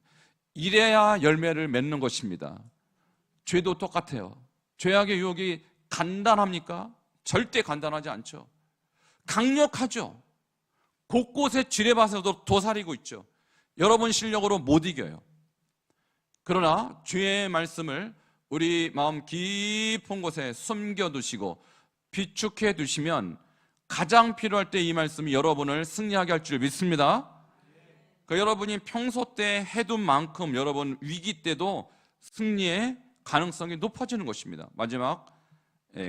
이래야 열매를 맺는 것입니다. 죄도 똑같아요. 죄악의 유혹이 간단합니까? 절대 간단하지 않죠. 강력하죠. 곳곳에 지뢰밭에도 도사리고 있죠. 여러분 실력으로 못 이겨요. 그러나 주의 말씀을 우리 마음 깊은 곳에 숨겨두시고 비축해 두시면 가장 필요할 때 이 말씀이 여러분을 승리하게 할 줄 믿습니다. 그러니까 여러분이 평소 때 해둔 만큼 여러분 위기 때도 승리의 가능성이 높아지는 것입니다. 마지막,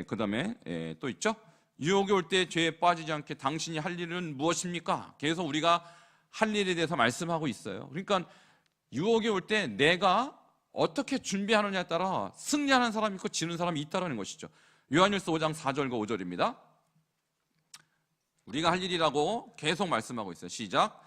그 다음에 또 있죠. 유혹이 올 때 죄에 빠지지 않게 당신이 할 일은 무엇입니까? 계속 우리가 할 일에 대해서 말씀하고 있어요. 그러니까 유혹이 올 때 내가 어떻게 준비하느냐에 따라 승리하는 사람이 있고 지는 사람이 있다는 것이죠. 요한일서 5장 4절과 5절입니다. 우리가 할 일이라고 계속 말씀하고 있어요. 시작.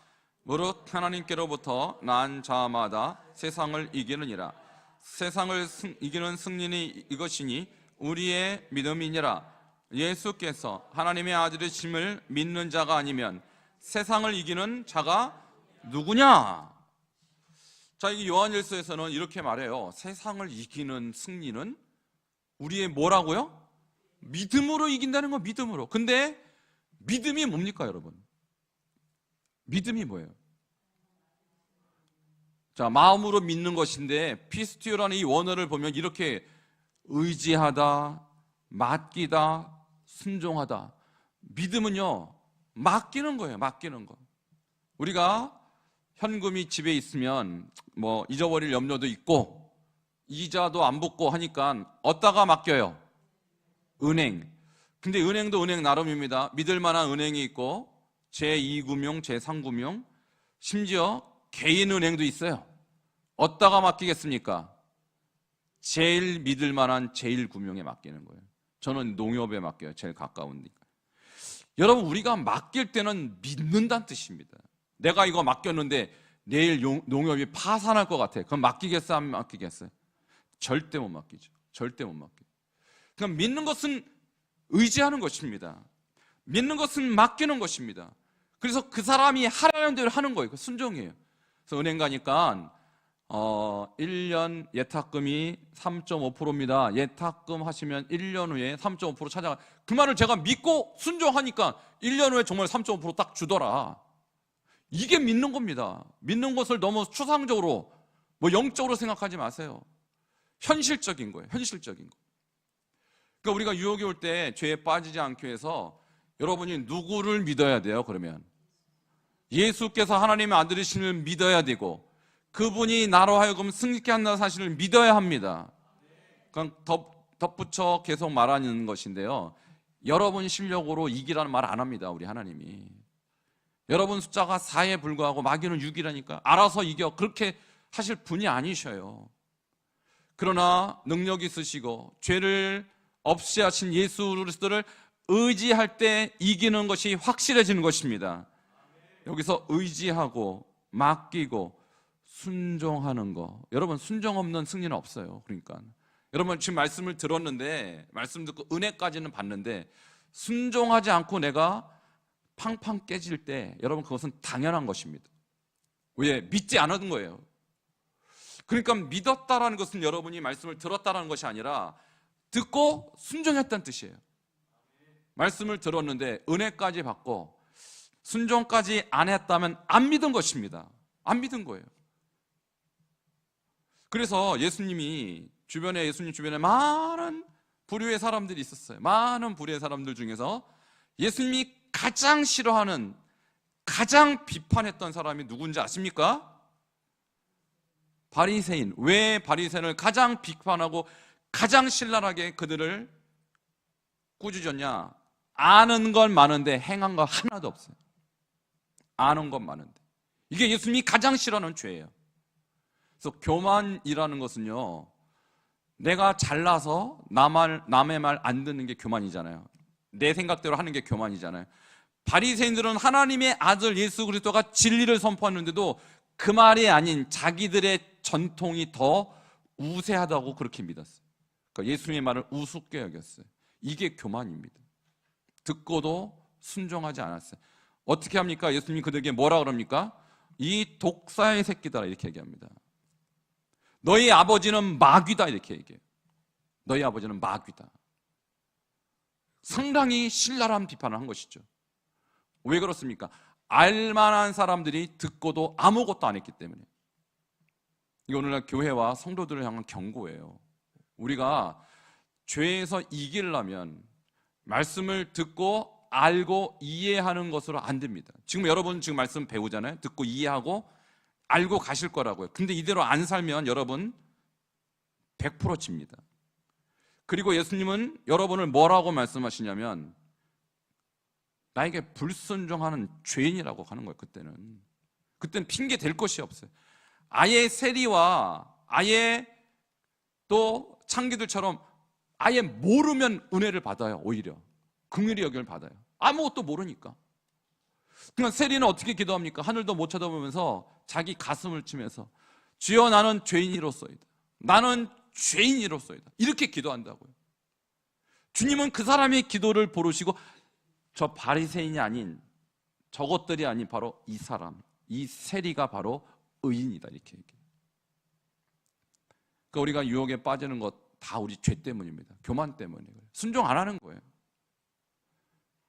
무릇 하나님께로부터 난 자마다 세상을 이기느니라. 세상을 이기는 승리는 이것이니 우리의 믿음이니라. 예수께서 하나님의 아들이심을 믿는 자가 아니면 세상을 이기는 자가 누구냐? 자, 이 요한일서에서는 이렇게 말해요. 세상을 이기는 승리는 우리의 뭐라고요? 믿음으로 이긴다는 거, 믿음으로. 근데 믿음이 뭡니까, 여러분? 믿음이 뭐예요? 자, 마음으로 믿는 것인데 피스티오라는 이 원어를 보면 이렇게 의지하다, 맡기다, 순종하다. 믿음은요, 맡기는 거예요. 맡기는 거. 우리가 현금이 집에 있으면 뭐 잊어버릴 염려도 있고 이자도 안 붙고 하니까 어디다가 맡겨요? 은행. 근데 은행도 은행 나름입니다. 믿을 만한 은행이 있고 제2금융, 제3금융, 심지어 개인 은행도 있어요. 어디다가 맡기겠습니까? 제일 믿을 만한 제1금융에 맡기는 거예요. 저는 농협에 맡겨요. 제일 가까우니까. 여러분, 우리가 맡길 때는 믿는다는 뜻입니다. 내가 이거 맡겼는데 내일 농협이 파산할 것 같아. 그럼 맡기겠어, 안 맡기겠어요? 절대 못 맡기죠. 절대 못 맡기죠. 그럼 믿는 것은 의지하는 것입니다. 믿는 것은 맡기는 것입니다. 그래서 그 사람이 하라는 대로 하는 거예요. 그 순종이에요. 그래서 은행 가니까 1년 예탁금이 3.5%입니다. 예탁금 하시면 1년 후에 3.5% 찾아가. 그 말을 제가 믿고 순종하니까 1년 후에 정말 3.5% 딱 주더라. 이게 믿는 겁니다. 믿는 것을 너무 추상적으로 뭐 영적으로 생각하지 마세요. 현실적인 거예요. 현실적인 거. 그러니까 우리가 유혹이 올 때 죄에 빠지지 않기 위해서 여러분이 누구를 믿어야 돼요? 그러면 예수께서 하나님의 아들이심을 믿어야 되고 그분이 나로 하여금 승리케 한다는 사실을 믿어야 합니다. 그냥 덧붙여 계속 말하는 것인데요. 여러분 실력으로 이기라는 말 안 합니다. 우리 하나님이. 여러분 숫자가 4에 불과하고 마귀는 6이라니까 알아서 이겨 그렇게 하실 분이 아니셔요. 그러나 능력 있으시고 죄를 없이 하신 예수 그리스도를 의지할 때 이기는 것이 확실해지는 것입니다. 여기서 의지하고 맡기고 순종하는 거. 여러분 순종 없는 승리는 없어요. 그러니까 여러분 지금 말씀을 들었는데 말씀 듣고 은혜까지는 받는데 순종하지 않고 내가 팡팡 깨질 때 여러분 그것은 당연한 것입니다. 왜? 믿지 않은 거예요. 그러니까 믿었다라는 것은 여러분이 말씀을 들었다라는 것이 아니라 듣고 순종했다는 뜻이에요. 말씀을 들었는데 은혜까지 받고 순종까지 안 했다면 안 믿은 것입니다. 안 믿은 거예요. 그래서 예수님 주변에 많은 부류의 사람들이 있었어요. 많은 부류의 사람들 중에서 예수님이 가장 싫어하는, 가장 비판했던 사람이 누군지 아십니까? 바리새인. 왜 바리새인을 가장 비판하고 가장 신랄하게 그들을 꾸짖었냐? 아는 건 많은데 행한 거 하나도 없어요. 아는 건 많은데. 이게 예수님이 가장 싫어하는 죄예요. 그래서 교만이라는 것은요, 내가 잘나서 남의 말 안 듣는 게 교만이잖아요. 내 생각대로 하는 게 교만이잖아요. 바리새인들은 하나님의 아들 예수 그리스도가 진리를 선포하는데도 그 말이 아닌 자기들의 전통이 더 우세하다고 그렇게 믿었어요. 그러니까 예수님의 말을 우습게 여겼어요. 이게 교만입니다. 듣고도 순종하지 않았어요. 어떻게 합니까? 예수님이 그들에게 뭐라 그럽니까? 이 독사의 새끼들아, 이렇게 얘기합니다. 너희 아버지는 마귀다, 이렇게 얘기해요. 너희 아버지는 마귀다. 상당히 신랄한 비판을 한 것이죠. 왜 그렇습니까? 알만한 사람들이 듣고도 아무것도 안 했기 때문에. 이게 오늘날 교회와 성도들을 향한 경고예요. 우리가 죄에서 이기려면 말씀을 듣고 알고 이해하는 것으로 안 됩니다. 지금 여러분 지금 말씀 배우잖아요. 듣고 이해하고 알고 가실 거라고요. 근데 이대로 안 살면 여러분 100% 집니다. 그리고 예수님은 여러분을 뭐라고 말씀하시냐면 나에게 불순종하는 죄인이라고 하는 거예요. 그때는 핑계 댈 것이 없어요. 아예 세리와 아예 또 창기들처럼 아예 모르면 은혜를 받아요. 오히려 긍휼히 여김을 받아요. 아무것도 모르니까. 그러니까 세리는 어떻게 기도합니까? 하늘도 못 쳐다보면서 자기 가슴을 치면서 주여 나는 죄인이로소이다. 나는 죄인이로소이다. 이렇게 기도한다고요. 주님은 그 사람의 기도를 부르시고 저 바리새인이 아닌 저것들이 아닌 바로 이 사람, 이 세리가 바로 의인이다, 이렇게 얘기해요. 그러니까 우리가 유혹에 빠지는 것 다 우리 죄 때문입니다. 교만 때문이에요. 순종 안 하는 거예요.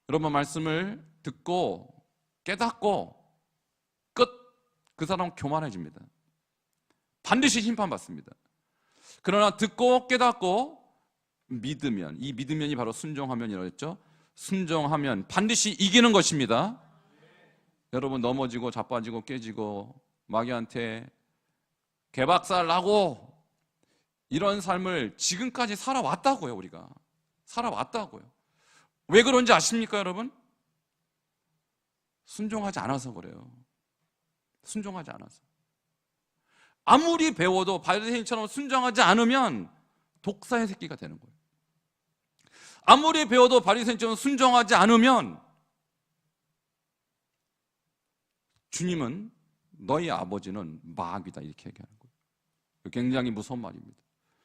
여러분 말씀을 듣고 깨닫고 끝, 그 사람은 교만해집니다. 반드시 심판받습니다. 그러나 듣고 깨닫고 믿으면, 이 믿으면이 바로 순종하면이라고 했죠. 순종하면 반드시 이기는 것입니다. 여러분 넘어지고 자빠지고 깨지고 마귀한테 개박살 나고 이런 삶을 지금까지 살아왔다고요. 우리가 살아왔다고요. 왜 그런지 아십니까 여러분? 순종하지 않아서 그래요. 순종하지 않아서. 아무리 배워도 바리새인처럼 순종하지 않으면 독사의 새끼가 되는 거예요. 아무리 배워도 바리새인처럼 순종하지 않으면 주님은 너희 아버지는 마귀다, 이렇게 얘기하는 거예요. 굉장히 무서운 말입니다.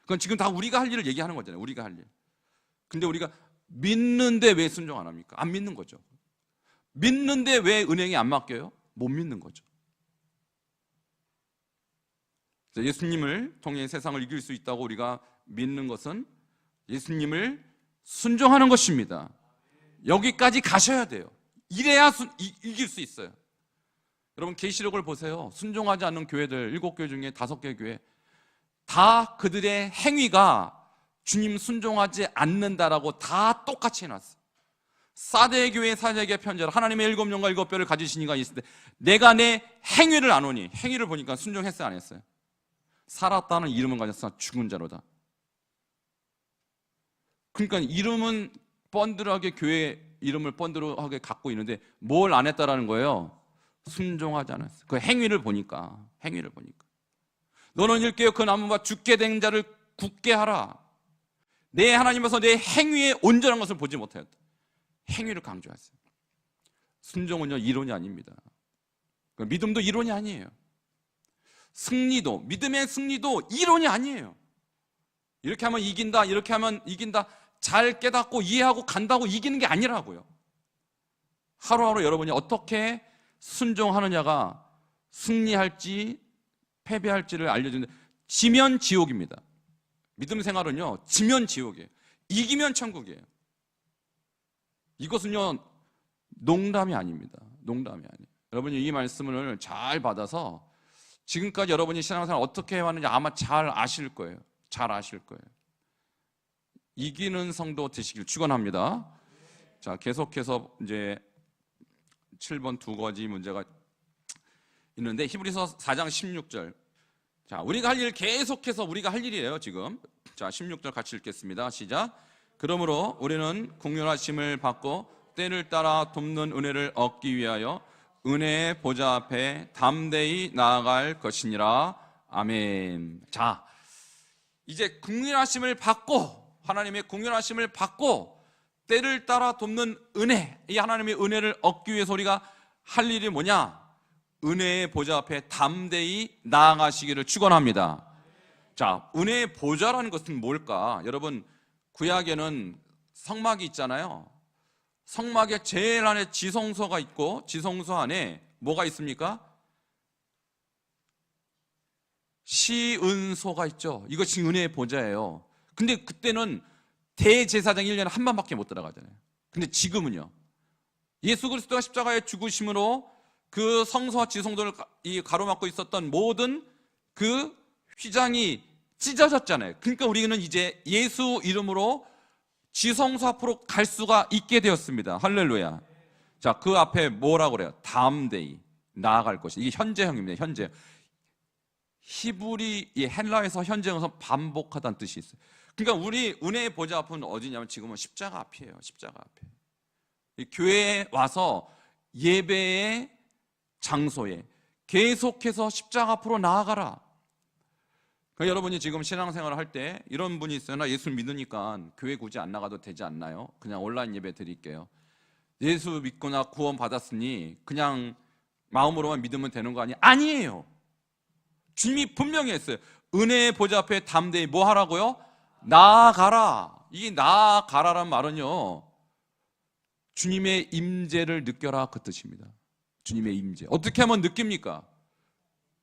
그건 지금 다 우리가 할 일을 얘기하는 거잖아요. 우리가 할 일. 근데 우리가 믿는데 왜 순종 안 합니까? 안 믿는 거죠. 믿는데 왜 은행이 안 맡겨요? 못 믿는 거죠. 예수님을 통해 세상을 이길 수 있다고 우리가 믿는 것은 예수님을 순종하는 것입니다. 여기까지 가셔야 돼요. 이래야 이길 수 있어요. 여러분 계시록을 보세요. 순종하지 않는 교회들 7교회 중에 5개 교회 다 그들의 행위가 주님 순종하지 않는다라고 다 똑같이 해놨어요. 사대 교회 사제에게 편지하라. 하나님의 7영과 7뼈를 가지신 이가 있을 때 내가 내 행위를 안 오니, 행위를 보니까 순종했어요 안 했어요? 살았다는 이름은 가졌으나 죽은 자로다. 그러니까 이름은 번들하게 교회 이름을 번들하게 갖고 있는데 뭘 안 했다라는 거예요? 순종하지 않았어요. 그 행위를 보니까. 너는 일깨어 그 나무가 죽게 된 자를 굳게 하라. 내 하나님께서 내 행위에 온전한 것을 보지 못하였다. 행위를 강조했어요. 순종은요 이론이 아닙니다. 믿음도 이론이 아니에요. 승리도, 믿음의 승리도 이론이 아니에요. 이렇게 하면 이긴다, 이렇게 하면 이긴다, 잘 깨닫고 이해하고 간다고 이기는 게 아니라고요. 하루하루 여러분이 어떻게 순종하느냐가 승리할지 패배할지를 알려주는데, 지면 지옥입니다. 믿음 생활은요 지면 지옥이에요. 이기면 천국이에요. 이것은요 농담이 아닙니다. 농담이 아니에요. 여러분이 이 말씀을 잘 받아서 지금까지 여러분이 신앙생활 어떻게 해왔는지 아마 잘 아실 거예요. 잘 아실 거예요. 이기는 성도 되시길 축원합니다. 자, 계속해서 이제 7번 두 가지 문제가 있는데 히브리서 4장 16절. 자, 우리가 할 일 계속해서 우리가 할 일이에요, 지금. 자, 16절 같이 읽겠습니다. 시작. 그러므로 우리는 긍휼하심을 받고 때를 따라 돕는 은혜를 얻기 위하여 은혜의 보좌 앞에 담대히 나아갈 것이니라. 아멘. 자, 이제 국률하심을 받고, 하나님의 국률하심을 받고 때를 따라 돕는 은혜, 이 하나님의 은혜를 얻기 위해서 우리가 할 일이 뭐냐? 은혜의 보좌 앞에 담대히 나아가시기를 축원합니다. 자, 은혜의 보좌라는 것은 뭘까? 여러분, 구약에는 성막이 있잖아요. 성막에 제일 안에 지성소가 있고, 지성소 안에 뭐가 있습니까? 시은소가 있죠. 이것이 은혜의 보좌예요. 근데 그때는 대제사장이 1년에 한 번밖에 못 들어가잖아요. 근데 지금은요, 예수 그리스도가 십자가에 죽으심으로 그 성소와 지성소를 가로막고 있었던 모든 그 휘장이 찢어졌잖아요. 그러니까 우리는 이제 예수 이름으로 지성소 앞으로 갈 수가 있게 되었습니다. 할렐루야. 자, 그 앞에 뭐라고 그래요? 담대히 나아갈 것이. 이게 현재형입니다. 현재. 히브리, 헬라에서 현재형에서 반복하다는 뜻이 있어요. 그러니까 우리 은혜의 보좌 앞은 어디냐면 지금은 십자가 앞이에요. 십자가 앞에. 이 교회에 와서 예배의 장소에 계속해서 십자가 앞으로 나아가라. 그러니까 여러분이 지금 신앙생활을 할 때 이런 분이 있어요. 나 예수 믿으니까 교회 굳이 안 나가도 되지 않나요? 그냥 온라인 예배 드릴게요. 예수 믿거나 구원 받았으니 그냥 마음으로만 믿으면 되는 거 아니에요? 아니에요. 주님이 분명히 했어요. 은혜의 보좌 앞에 담대히 뭐 하라고요? 나아가라. 이 나아가라란 말은요, 주님의 임재를 느껴라, 그 뜻입니다. 주님의 임재. 어떻게 하면 느낍니까?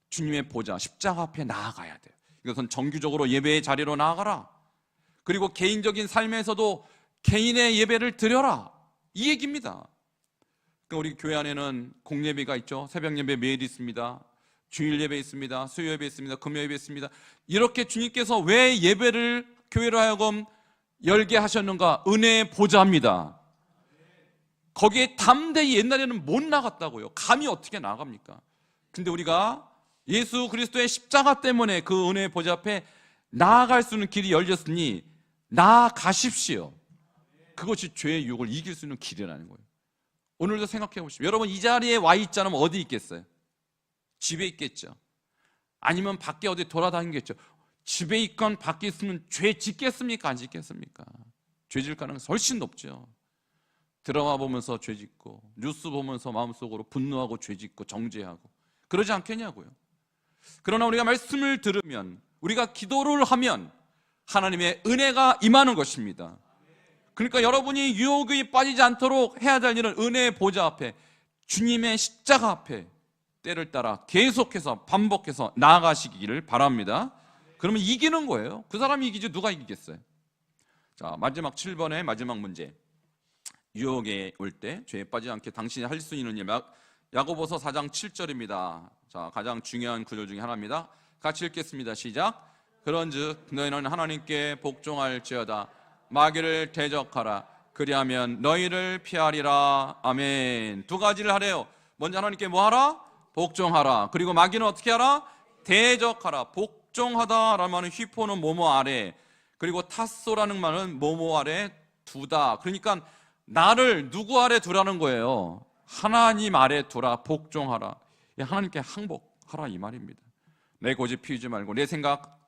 주님의 보좌, 십자가 앞에 나아가야 돼요. 이것은 정규적으로 예배의 자리로 나아가라. 그리고 개인적인 삶에서도 개인의 예배를 드려라, 이 얘기입니다. 그러니까 우리 교회 안에는 공예배가 있죠. 새벽 예배 매일 있습니다. 주일 예배 있습니다. 수요 예배 있습니다. 금요 예배 있습니다. 이렇게 주님께서 왜 예배를 교회로 하여금 열게 하셨는가? 은혜의 보좌입니다. 거기에 담대히, 옛날에는 못 나갔다고요. 감히 어떻게 나갑니까? 근데 우리가 예수 그리스도의 십자가 때문에 그 은혜의 보좌 앞에 나아갈 수 있는 길이 열렸으니 나아가십시오. 그것이 죄의 유혹을 이길 수 있는 길이라는 거예요. 오늘도 생각해 보십시오. 여러분, 이 자리에 와 있자면 어디 있겠어요? 집에 있겠죠. 아니면 밖에 어디 돌아다니겠죠. 집에 있건 밖에 있으면 죄 짓겠습니까? 안 짓겠습니까? 죄 질 가능성이 훨씬 높죠. 드라마 보면서 죄 짓고, 뉴스 보면서 마음속으로 분노하고 죄 짓고 정죄하고, 그러지 않겠냐고요. 그러나 우리가 말씀을 들으면, 우리가 기도를 하면 하나님의 은혜가 임하는 것입니다. 그러니까 여러분이 유혹에 빠지지 않도록 해야 될 일은 은혜의 보좌 앞에, 주님의 십자가 앞에 때를 따라 계속해서 반복해서 나아가시기를 바랍니다. 그러면 이기는 거예요. 그 사람이 이기지 누가 이기겠어요? 자, 마지막 7번의 마지막 문제. 유혹에 올 때 죄에 빠지지 않게 당신이 할 수 있는 일. 야고보서 4장 7절입니다. 자, 가장 중요한 구절 중에 하나입니다. 같이 읽겠습니다. 시작. 그런즉 너희는 하나님께 복종할지어다. 마귀를 대적하라. 그리하면 너희를 피하리라. 아멘. 두 가지를 하래요. 먼저 하나님께 뭐 하라? 복종하라. 그리고 마귀는 어떻게 하라? 대적하라. 복종하다라는 말은 휘포는 뭐뭐 아래, 그리고 탓소라는 말은 뭐뭐 아래 두다. 그러니까 나를 누구 아래 두라는 거예요? 하나님 아래 두라. 복종하라. 하나님께 항복하라, 이 말입니다. 내 고집 피우지 말고, 내 생각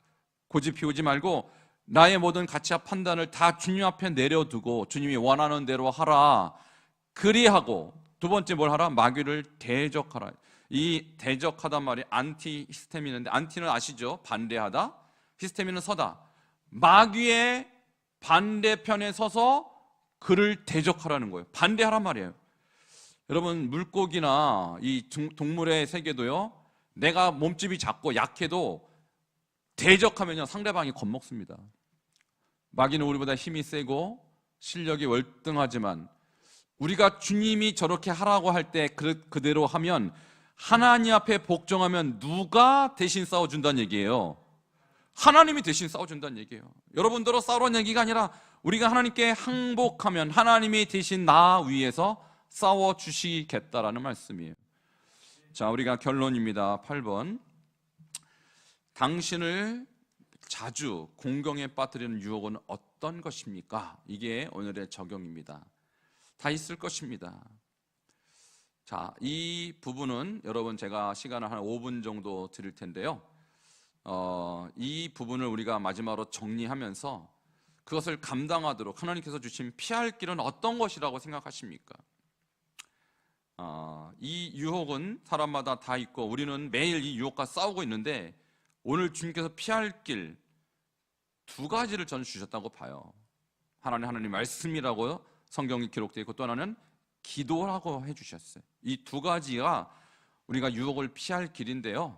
고집 피우지 말고, 나의 모든 가치와 판단을 다 주님 앞에 내려두고 주님이 원하는 대로 하라. 그리하고 두 번째 뭘 하라? 마귀를 대적하라. 이 대적하단 말이 안티 히스테미는데, 안티는 아시죠? 반대하다. 히스테미는 서다. 마귀의 반대편에 서서 그를 대적하라는 거예요. 반대하란 말이에요. 여러분, 물고기나 이 동물의 세계도요, 내가 몸집이 작고 약해도 대적하면요 상대방이 겁먹습니다. 마귀는 우리보다 힘이 세고 실력이 월등하지만 우리가 주님이 저렇게 하라고 할 때 그대로 하면, 하나님 앞에 복종하면 누가 대신 싸워준다는 얘기예요? 하나님이 대신 싸워준다는 얘기예요. 여러분들로 싸우라는 얘기가 아니라 우리가 하나님께 항복하면 하나님이 대신 나 위에서 싸워주시겠다라는 말씀이에요. 자, 우리가 결론입니다. 8번. 당신을 자주 공경에 빠뜨리는 유혹은 어떤 것입니까? 이게 오늘의 적용입니다. 다 있을 것입니다. 자, 이 부분은 여러분 제가 시간을 한 5분 정도 드릴 텐데요. 이 부분을 우리가 마지막으로 정리하면서 그것을 감당하도록 하나님께서 주신 피할 길은 어떤 것이라고 생각하십니까? 이 유혹은 사람마다 다 있고 우리는 매일 이 유혹과 싸우고 있는데 오늘 주님께서 피할 길 두 가지를 저는 주셨다고 봐요. 하나는 하나님 말씀이라고 성경이 기록되어 있고 또 하나는 기도라고 해주셨어요. 이 두 가지가 우리가 유혹을 피할 길인데요.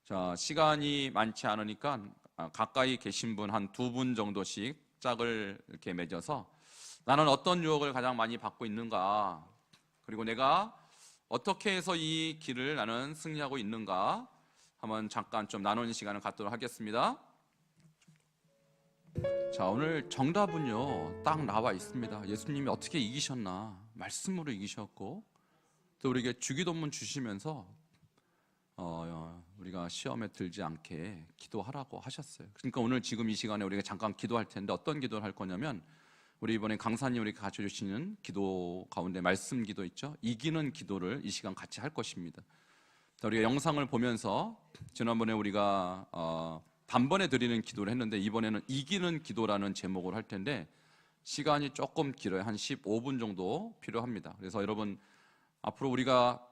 자, 시간이 많지 않으니까 가까이 계신 분 한 두 분 정도씩 짝을 이렇게 맺어서 나는 어떤 유혹을 가장 많이 받고 있는가, 그리고 내가 어떻게 해서 이 길을 나는 승리하고 있는가 한번 잠깐 좀 나누는 시간을 갖도록 하겠습니다. 자, 오늘 정답은요 딱 나와 있습니다. 예수님이 어떻게 이기셨나, 말씀으로 이기셨고 또 우리에게 주기도문 주시면서 우리가 시험에 들지 않게 기도하라고 하셨어요. 그러니까 오늘 지금 이 시간에 우리가 잠깐 기도할 텐데 어떤 기도를 할 거냐면 우리 이번에 강사님 우리 가르쳐주시는 기도 가운데 말씀 기도 있죠? 이기는 기도를 이 시간 같이 할 것입니다. 자, 우리가 영상을 보면서 지난번에 우리가 단번에 드리는 기도를 했는데 이번에는 이기는 기도라는 제목을 할 텐데 시간이 조금 길어요. 한 15분 정도 필요합니다. 그래서 여러분 앞으로 우리가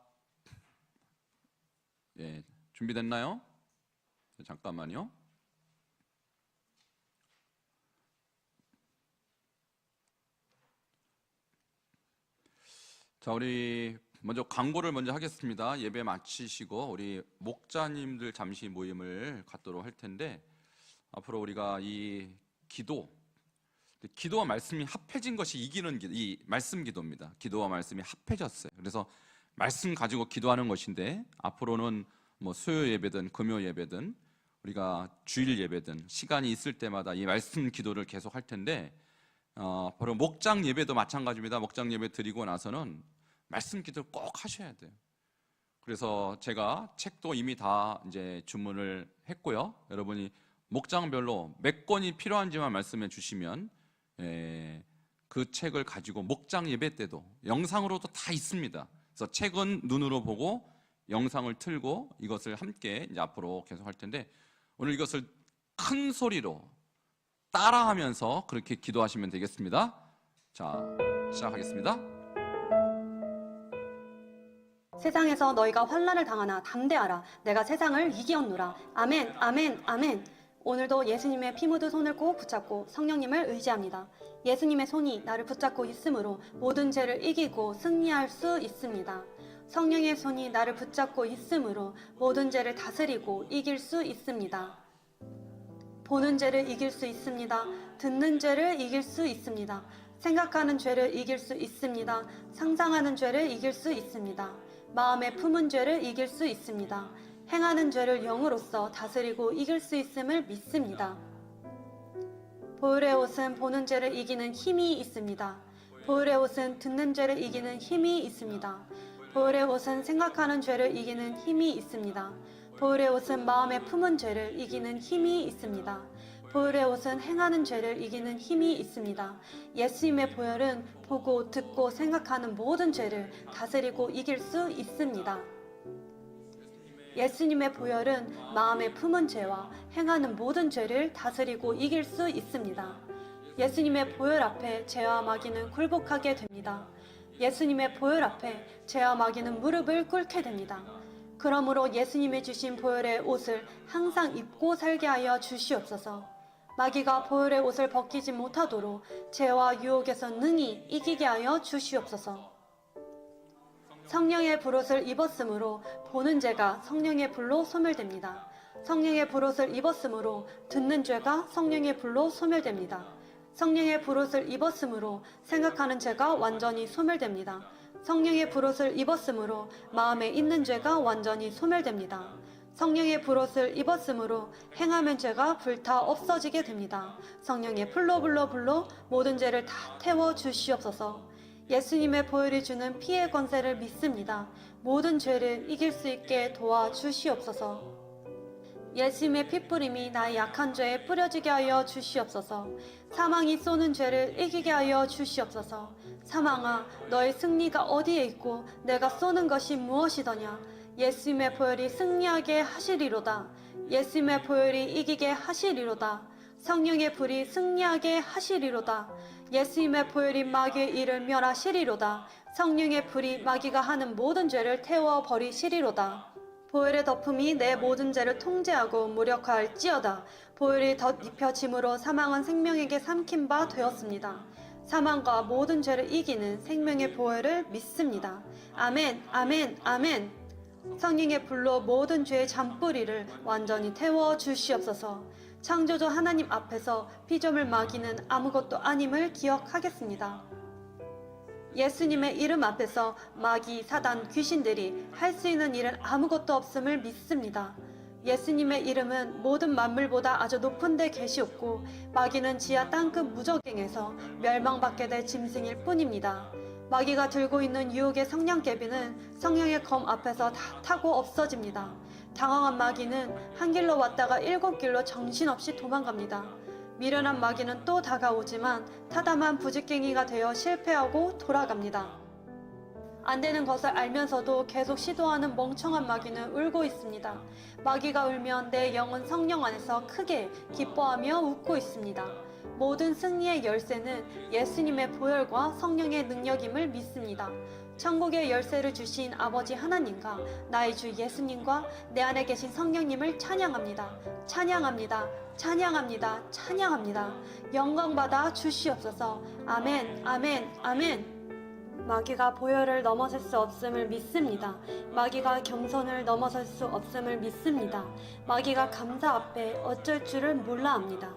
준비됐나요? 잠깐만요. 자, 우리 먼저 광고를 먼저 하겠습니다. 예배 마치시고 우리 목자님들 잠시 모임을 갖도록 할 텐데 앞으로 우리가 이 기도와 말씀이 합해진 것이 이기는 기도, 이 말씀 기도입니다. 기도와 말씀이 합해졌어요. 그래서 말씀 가지고 기도하는 것인데 앞으로는 뭐 수요 예배든 금요 예배든 우리가 주일 예배든 시간이 있을 때마다 이 말씀 기도를 계속 할 텐데 바로 목장 예배도 마찬가지입니다. 목장 예배 드리고 나서는 말씀 기도를 꼭 하셔야 돼요. 그래서 제가 책도 이미 다 이제 주문을 했고요. 여러분이 목장별로 몇 권이 필요한지만 말씀해 주시면 그 책을 가지고 목장 예배 때도 영상으로도 다 있습니다. 그래서 책은 눈으로 보고 영상을 틀고 이것을 함께 이제 앞으로 계속 할 텐데 오늘 이것을 큰 소리로 따라하면서 그렇게 기도하시면 되겠습니다. 자, 시작하겠습니다. 세상에서 너희가 환난을 당하나 담대하라. 내가 세상을 이기었노라. 아멘, 아멘, 아멘. 오늘도 예수님의 피 묻은 손을 꼭 붙잡고 성령님을 의지합니다. 예수님의 손이 나를 붙잡고 있으므로 모든 죄를 이기고 승리할 수 있습니다. 성령의 손이 나를 붙잡고 있으므로 모든 죄를 다스리고 이길 수 있습니다. 보는 죄를 이길 수 있습니다. 듣는 죄를 이길 수 있습니다. 생각하는 죄를 이길 수 있습니다. 상상하는 죄를 이길 수 있습니다. 마음에 품은 죄를 이길 수 있습니다. 행하는 죄를 영으로서 다스리고 이길 수 있음을 믿습니다. 보혈의 옷은 보는 죄를 이기는 힘이 있습니다. 보혈의 옷은 듣는 죄를 이기는 힘이 있습니다. 보혈의 옷은 생각하는 죄를 이기는 힘이 있습니다. 보혈의 옷은 마음에 품은 죄를 이기는 힘이 있습니다. 보혈의 옷은 행하는 죄를 이기는 힘이 있습니다. 예수님의 보혈은 보고 듣고 생각하는 모든 죄를 다스리고 이길 수 있습니다. 예수님의 보혈은 마음에 품은 죄와 행하는 모든 죄를 다스리고 이길 수 있습니다. 예수님의 보혈 앞에 죄와 마귀는 굴복하게 됩니다. 예수님의 보혈 앞에 죄와 마귀는 무릎을 꿇게 됩니다. 그러므로 예수님이 주신 보혈의 옷을 항상 입고 살게 하여 주시옵소서. 마귀가 보혈의 옷을 벗기지 못하도록 죄와 유혹에서 능히 이기게 하여 주시옵소서. 성령의 불옷을 입었으므로 보는 죄가 성령의 불로 소멸됩니다. 성령의 불옷을 입었으므로 듣는 죄가 성령의 불로 소멸됩니다. 성령의 불옷을 입었으므로 생각하는 죄가 완전히 소멸됩니다. 성령의 불옷을 입었으므로 마음에 있는 죄가 완전히 소멸됩니다. 성령의 불옷을 입었으므로 행하면 죄가 불타 없어지게 됩니다. 성령의 불로 모든 죄를 다 태워 주시옵소서. 예수님의 보혈이 주는 피의 권세를 믿습니다. 모든 죄를 이길 수 있게 도와주시옵소서. 예수님의 피뿌림이 나의 약한 죄에 뿌려지게 하여 주시옵소서. 사망이 쏘는 죄를 이기게 하여 주시옵소서. 사망아, 너의 승리가 어디에 있고 내가 쏘는 것이 무엇이더냐? 예수님의 보혈이 승리하게 하시리로다. 예수님의 보혈이 이기게 하시리로다. 성령의 불이 승리하게 하시리로다. 예수님의 보혈이 마귀의 일을 멸하시리로다. 성령의 불이 마귀가 하는 모든 죄를 태워버리시리로다. 보혈의 덮음이 내 모든 죄를 통제하고 무력화할지어다. 보혈이 덧입혀짐으로 사망은 생명에게 삼킨 바 되었습니다. 사망과 모든 죄를 이기는 생명의 보혈을 믿습니다. 아멘, 아멘, 아멘. 성령의 불로 모든 죄의 잔뿌리를 완전히 태워 주시옵소서. 창조주 하나님 앞에서 피조물 마귀는 아무것도 아님을 기억하겠습니다. 예수님의 이름 앞에서 마귀, 사단, 귀신들이 할 수 있는 일은 아무것도 없음을 믿습니다. 예수님의 이름은 모든 만물보다 아주 높은 데 계시옵고 마귀는 지하 땅끝 무적행에서 멸망받게 될 짐승일 뿐입니다. 마귀가 들고 있는 유혹의 성냥개비는 성령의 검 앞에서 다 타고 없어집니다. 당황한 마귀는 한 길로 왔다가 7길로 정신없이 도망갑니다. 미련한 마귀는 또 다가오지만 타담한 부직갱이가 되어 실패하고 돌아갑니다. 안 되는 것을 알면서도 계속 시도하는 멍청한 마귀는 울고 있습니다. 마귀가 울면 내 영은 성령 안에서 크게 기뻐하며 웃고 있습니다. 모든 승리의 열쇠는 예수님의 보혈과 성령의 능력임을 믿습니다. 천국의 열쇠를 주신 아버지 하나님과 나의 주 예수님과 내 안에 계신 성령님을 찬양합니다. 찬양합니다. 찬양합니다. 찬양합니다. 영광받아 주시옵소서. 아멘, 아멘, 아멘. 마귀가 보혈을 넘어설 수 없음을 믿습니다. 마귀가 경선을 넘어설 수 없음을 믿습니다. 마귀가 감사 앞에 어쩔 줄을 몰라 합니다.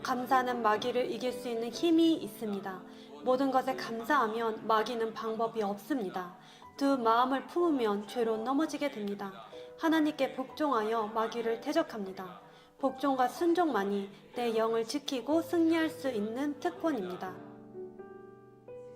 감사는 마귀를 이길 수 있는 힘이 있습니다. 모든 것에 감사하면 마귀는 방법이 없습니다. 두 마음을 품으면 죄로 넘어지게 됩니다. 하나님께 복종하여 마귀를 대적합니다. 복종과 순종만이 내 영을 지키고 승리할 수 있는 특권입니다.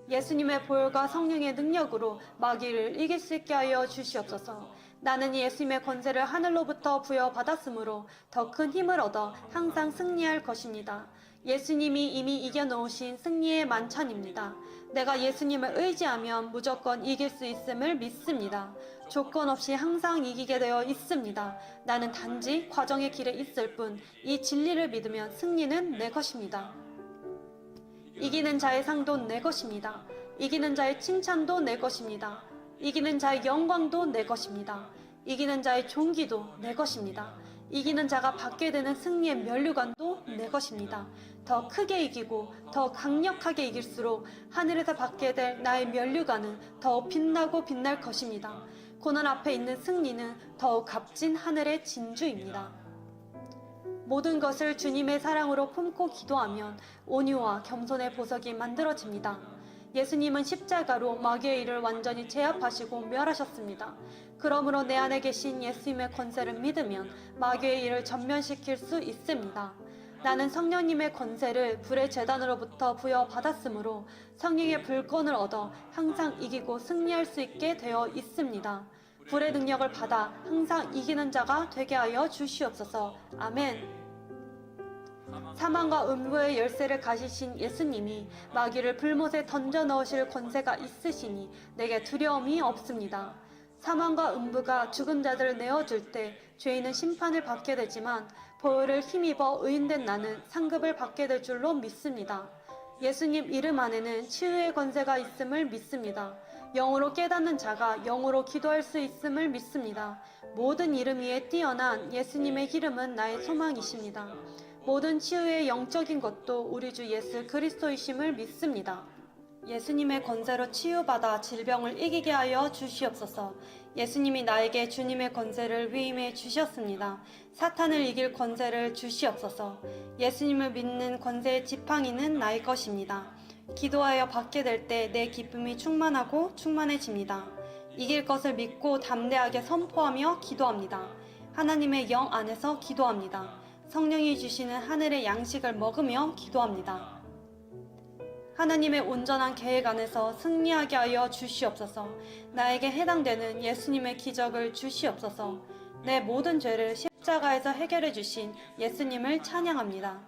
예수님의 보혈과 성령의 능력으로 마귀를 이길 수 있게 하여 주시옵소서. 나는 예수님의 권세를 하늘로부터 부여받았으므로 더 큰 힘을 얻어 항상 승리할 것입니다. 예수님이 이미 이겨놓으신 승리의 만찬입니다. 내가 예수님을 의지하면 무조건 이길 수 있음을 믿습니다. 조건 없이 항상 이기게 되어 있습니다. 나는 단지 과정의 길에 있을 뿐 이 진리를 믿으면 승리는 내 것입니다. 이기는 자의 상도 내 것입니다. 이기는 자의 칭찬도 내 것입니다. 이기는 자의 영광도 내 것입니다. 이기는 자의 존귀도 내 것입니다. 이기는 자가 받게 되는 승리의 면류관도 내 것입니다. 더 크게 이기고 더 강력하게 이길수록 하늘에서 받게 될 나의 면류관은 더 빛나고 빛날 것입니다. 고난 앞에 있는 승리는 더욱 값진 하늘의 진주입니다. 모든 것을 주님의 사랑으로 품고 기도하면 온유와 겸손의 보석이 만들어집니다. 예수님은 십자가로 마귀의 일을 완전히 제압하시고 멸하셨습니다. 그러므로 내 안에 계신 예수님의 권세를 믿으면 마귀의 일을 전면시킬 수 있습니다. 나는 성령님의 권세를 불의 제단으로부터 부여받았으므로 성령의 불권을 얻어 항상 이기고 승리할 수 있게 되어 있습니다. 불의 능력을 받아 항상 이기는 자가 되게 하여 주시옵소서. 아멘. 사망과 음부의 열쇠를 가지신 예수님이 마귀를 불못에 던져 넣으실 권세가 있으시니 내게 두려움이 없습니다. 사망과 음부가 죽은 자들을 내어줄 때 죄인은 심판을 받게 되지만 보혈을 힘입어 의인된 나는 상급을 받게 될 줄로 믿습니다. 예수님 이름 안에는 치유의 권세가 있음을 믿습니다. 영으로 깨닫는 자가 영으로 기도할 수 있음을 믿습니다. 모든 이름 위에 뛰어난 예수님의 이름은 나의 소망이십니다. 모든 치유의 영적인 것도 우리 주 예수 그리스도이심을 믿습니다. 예수님의 권세로 치유받아 질병을 이기게 하여 주시옵소서. 예수님이 나에게 주님의 권세를 위임해 주셨습니다. 사탄을 이길 권세를 주시옵소서. 예수님을 믿는 권세의 지팡이는 나의 것입니다. 기도하여 받게 될 때 내 기쁨이 충만하고 충만해집니다. 이길 것을 믿고 담대하게 선포하며 기도합니다. 하나님의 영 안에서 기도합니다. 성령이 주시는 하늘의 양식을 먹으며 기도합니다. 하나님의 온전한 계획 안에서 승리하게 하여 주시옵소서. 나에게 해당되는 예수님의 기적을 주시옵소서. 내 모든 죄를 십자가에서 해결해 주신 예수님을 찬양합니다.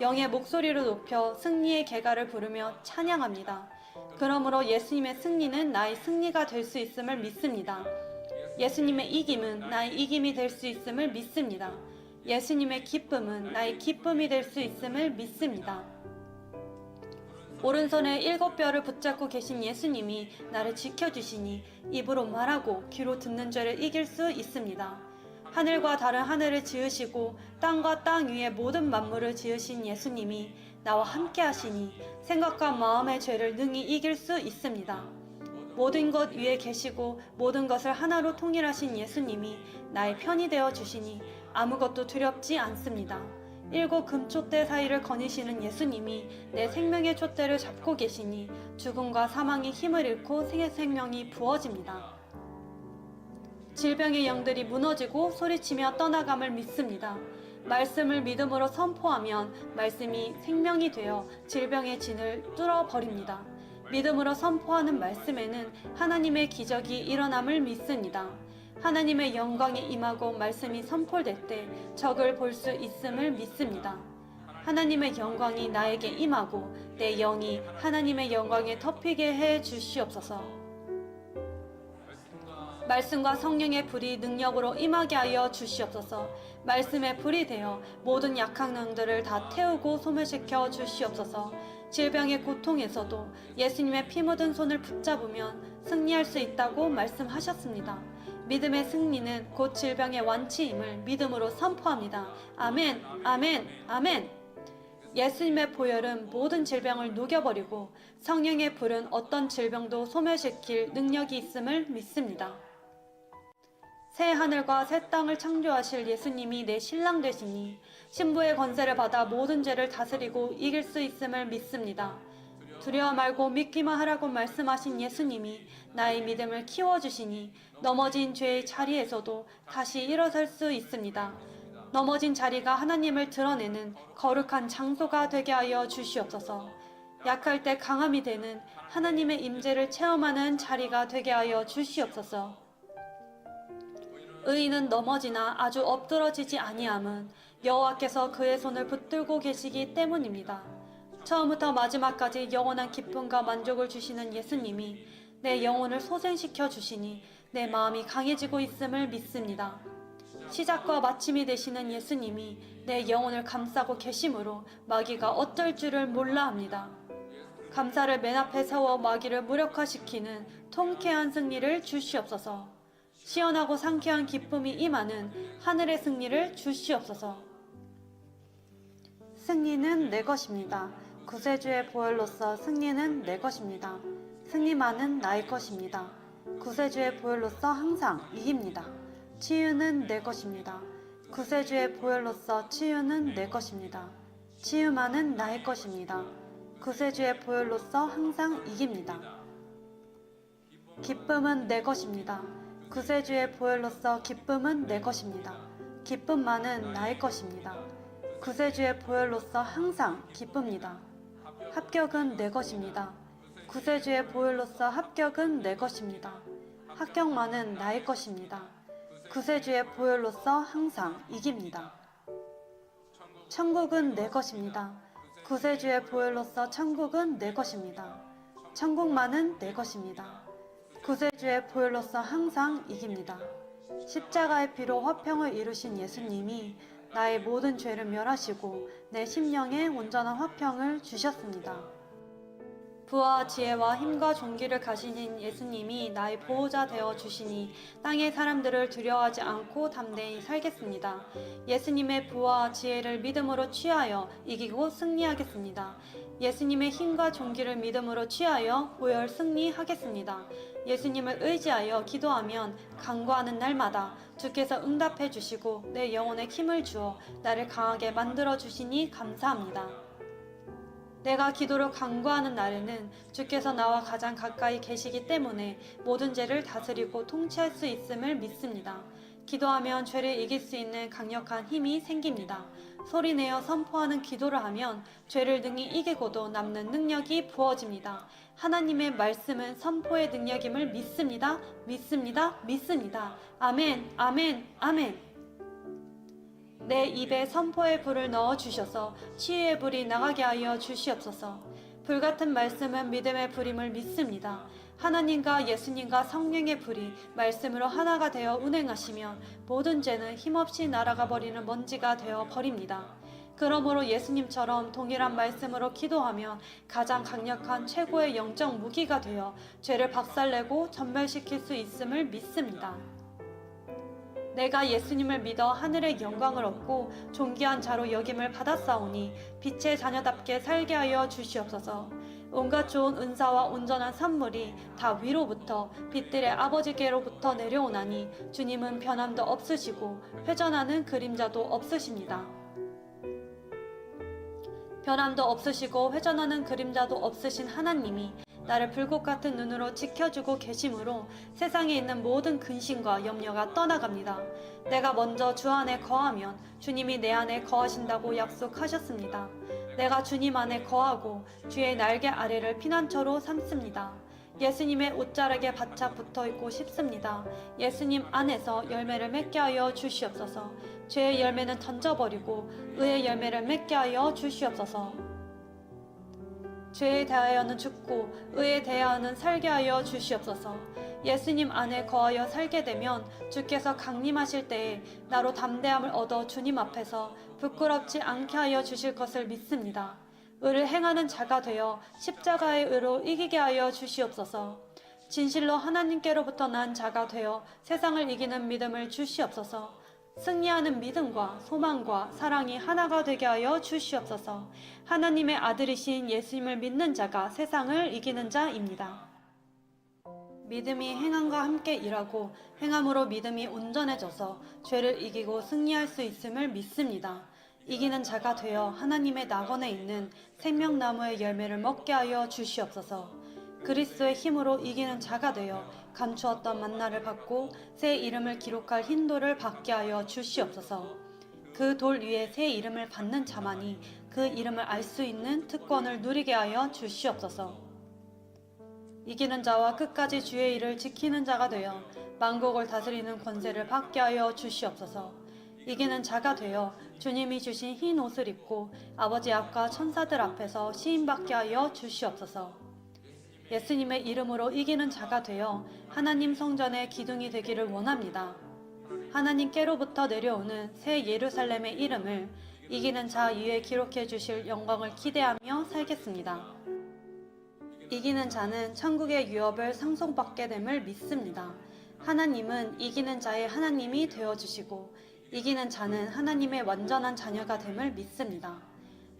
영의 목소리로 높여 승리의 계가를 부르며 찬양합니다. 그러므로 예수님의 승리는 나의 승리가 될 수 있음을 믿습니다. 예수님의 이김은 나의 이김이 될 수 있음을 믿습니다. 예수님의 기쁨은 나의 기쁨이 될 수 있음을 믿습니다. 오른손에 7뼈를 붙잡고 계신 예수님이 나를 지켜주시니 입으로 말하고 귀로 듣는 죄를 이길 수 있습니다. 하늘과 다른 하늘을 지으시고 땅과 땅 위에 모든 만물을 지으신 예수님이 나와 함께 하시니 생각과 마음의 죄를 능히 이길 수 있습니다. 모든 것 위에 계시고 모든 것을 하나로 통일하신 예수님이 나의 편이 되어 주시니 아무것도 두렵지 않습니다. 7 금촛대 사이를 거니시는 예수님이 내 생명의 촛대를 잡고 계시니 죽음과 사망이 힘을 잃고 생명이 부어집니다. 질병의 영들이 무너지고 소리치며 떠나감을 믿습니다. 말씀을 믿음으로 선포하면 말씀이 생명이 되어 질병의 진을 뚫어버립니다. 믿음으로 선포하는 말씀에는 하나님의 기적이 일어남을 믿습니다. 하나님의 영광이 임하고 말씀이 선포될 때 적을 볼 수 있음을 믿습니다. 하나님의 영광이 나에게 임하고 내 영이 하나님의 영광에 덮이게 해 주시옵소서. 말씀과 성령의 불이 능력으로 임하게 하여 주시옵소서. 말씀의 불이 되어 모든 약한 영들을 다 태우고 소멸시켜 주시옵소서. 질병의 고통에서도 예수님의 피 묻은 손을 붙잡으면 승리할 수 있다고 말씀하셨습니다. 믿음의 승리는 곧 질병의 완치임을 믿음으로 선포합니다. 아멘, 아멘, 아멘. 예수님의 보혈은 모든 질병을 녹여버리고 성령의 불은 어떤 질병도 소멸시킬 능력이 있음을 믿습니다. 새 하늘과 새 땅을 창조하실 예수님이 내 신랑 되시니 신부의 권세를 받아 모든 죄를 다스리고 이길 수 있음을 믿습니다. 두려워 말고 믿기만 하라고 말씀하신 예수님이 나의 믿음을 키워주시니 넘어진 죄의 자리에서도 다시 일어설 수 있습니다. 넘어진 자리가 하나님을 드러내는 거룩한 장소가 되게 하여 주시옵소서. 약할 때 강함이 되는 하나님의 임재를 체험하는 자리가 되게 하여 주시옵소서. 의인은 넘어지나 아주 엎드러지지 아니함은 여호와께서 그의 손을 붙들고 계시기 때문입니다. 처음부터 마지막까지 영원한 기쁨과 만족을 주시는 예수님이 내 영혼을 소생시켜 주시니 내 마음이 강해지고 있음을 믿습니다. 시작과 마침이 되시는 예수님이 내 영혼을 감싸고 계심으로 마귀가 어쩔 줄을 몰라 합니다. 감사를 맨 앞에 세워 마귀를 무력화시키는 통쾌한 승리를 주시옵소서. 시원하고 상쾌한 기쁨이 임하는 하늘의 승리를 주시옵소서. 승리는 내 것입니다. 구세주의 보혈로서 승리는 내 것입니다. 승리만은 나의 것입니다. 구세주의 보혈로서 항상 이깁니다. 치유는 내 것입니다. 구세주의 보혈로서 치유는 내 것입니다. 치유만은 나의 것입니다. 구세주의 보혈로서 항상 이깁니다. 기쁨은 내 것입니다. 구세주의 보혈로서 기쁨은 내 것입니다. 기쁨만은 나의 것입니다. 구세주의 보혈로서 항상 기쁩니다. 합격은 내 것입니다. 구세주의 보혈로서 합격은 내 것입니다. 합격만은 나의 것입니다. 구세주의 보혈로서 항상 이깁니다. 천국은 내 것입니다. 구세주의 보혈로서 천국은 내 것입니다. 천국만은 내 것입니다. 구세주의 보혈로서 항상 이깁니다. 십자가의 피로 화평을 이루신 예수님이 나의 모든 죄를 멸하시고 내 심령에 온전한 화평을 주셨습니다. 부와 지혜와 힘과 존귀를 가지신 예수님이 나의 보호자 되어 주시니 땅의 사람들을 두려워하지 않고 담대히 살겠습니다. 예수님의 부와 지혜를 믿음으로 취하여 이기고 승리하겠습니다. 예수님의 힘과 존귀를 믿음으로 취하여 보혈 승리하겠습니다. 예수님을 의지하여 기도하면 간구하는 날마다 주께서 응답해 주시고 내 영혼에 힘을 주어 나를 강하게 만들어 주시니 감사합니다. 내가 기도로 간구하는 날에는 주께서 나와 가장 가까이 계시기 때문에 모든 죄를 다스리고 통치할 수 있음을 믿습니다. 기도하면 죄를 이길 수 있는 강력한 힘이 생깁니다. 소리내어 선포하는 기도를 하면 죄를 능히 이기고도 남는 능력이 부어집니다. 하나님의 말씀은 선포의 능력임을 믿습니다. 믿습니다. 믿습니다. 아멘, 아멘, 아멘. 내 입에 선포의 불을 넣어 주셔서 치유의 불이 나가게 하여 주시옵소서. 불같은 말씀은 믿음의 불임을 믿습니다. 하나님과 예수님과 성령의 불이 말씀으로 하나가 되어 운행하시면 모든 죄는 힘없이 날아가 버리는 먼지가 되어 버립니다. 그러므로 예수님처럼 동일한 말씀으로 기도하면 가장 강력한 최고의 영적 무기가 되어 죄를 박살내고 전멸시킬 수 있음을 믿습니다. 내가 예수님을 믿어 하늘의 영광을 얻고 존귀한 자로 여김을 받았사오니 빛의 자녀답게 살게 하여 주시옵소서. 온갖 좋은 은사와 온전한 선물이 다 위로부터 빛들의 아버지께로부터 내려오나니 주님은 변함도 없으시고 회전하는 그림자도 없으십니다. 변함도 없으시고 회전하는 그림자도 없으신 하나님이 나를 불꽃 같은 눈으로 지켜주고 계심으로 세상에 있는 모든 근심과 염려가 떠나갑니다. 내가 먼저 주 안에 거하면 주님이 내 안에 거하신다고 약속하셨습니다. 내가 주님 안에 거하고 주의 날개 아래를 피난처로 삼습니다. 예수님의 옷자락에 바짝 붙어 있고 싶습니다. 예수님 안에서 열매를 맺게 하여 주시옵소서. 죄의 열매는 던져버리고 의의 열매를 맺게 하여 주시옵소서. 죄에 대하여는 죽고 의에 대하여는 살게 하여 주시옵소서. 예수님 안에 거하여 살게 되면 주께서 강림하실 때에 나로 담대함을 얻어 주님 앞에서 부끄럽지 않게 하여 주실 것을 믿습니다. 의를 행하는 자가 되어 십자가의 의로 이기게 하여 주시옵소서. 진실로 하나님께로부터 난 자가 되어 세상을 이기는 믿음을 주시옵소서. 승리하는 믿음과 소망과 사랑이 하나가 되게 하여 주시옵소서. 하나님의 아들이신 예수님을 믿는 자가 세상을 이기는 자입니다. 믿음이 행함과 함께 일하고 행함으로 믿음이 온전해져서 죄를 이기고 승리할 수 있음을 믿습니다. 이기는 자가 되어 하나님의 낙원에 있는 생명나무의 열매를 먹게 하여 주시옵소서. 그리스도의 힘으로 이기는 자가 되어 감추었던 만나를 받고 새 이름을 기록할 흰돌을 받게 하여 주시옵소서. 그 돌 위에 새 이름을 받는 자만이 그 이름을 알 수 있는 특권을 누리게 하여 주시옵소서. 이기는 자와 끝까지 주의 일을 지키는 자가 되어 만국을 다스리는 권세를 받게 하여 주시옵소서. 이기는 자가 되어 주님이 주신 흰 옷을 입고 아버지 앞과 천사들 앞에서 시인받게 하여 주시옵소서. 예수님의 이름으로 이기는 자가 되어 하나님 성전의 기둥이 되기를 원합니다. 하나님께로부터 내려오는 새 예루살렘의 이름을 이기는 자 위에 기록해 주실 영광을 기대하며 살겠습니다. 이기는 자는 천국의 유업을 상속받게 됨을 믿습니다. 하나님은 이기는 자의 하나님이 되어주시고 이기는 자는 하나님의 완전한 자녀가 됨을 믿습니다.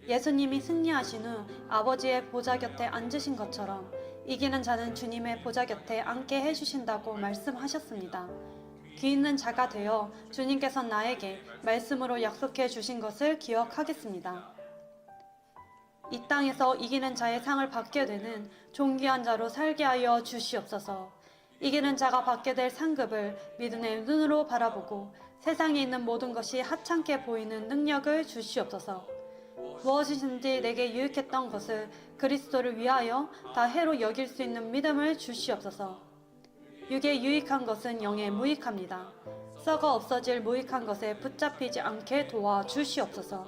예수님이 승리하신 후 아버지의 보좌 곁에 앉으신 것처럼 이기는 자는 주님의 보좌 곁에 앉게 해주신다고 말씀하셨습니다. 귀 있는 자가 되어 주님께서 나에게 말씀으로 약속해 주신 것을 기억하겠습니다. 이 땅에서 이기는 자의 상을 받게 되는 존귀한 자로 살게 하여 주시옵소서. 이기는 자가 받게 될 상급을 믿음의 눈으로 바라보고 세상에 있는 모든 것이 하찮게 보이는 능력을 주시옵소서. 무엇이든지 내게 유익했던 것을 그리스도를 위하여 다 해로 여길 수 있는 믿음을 주시옵소서. 육에 유익한 것은 영에 무익합니다. 썩어 없어질 무익한 것에 붙잡히지 않게 도와주시옵소서.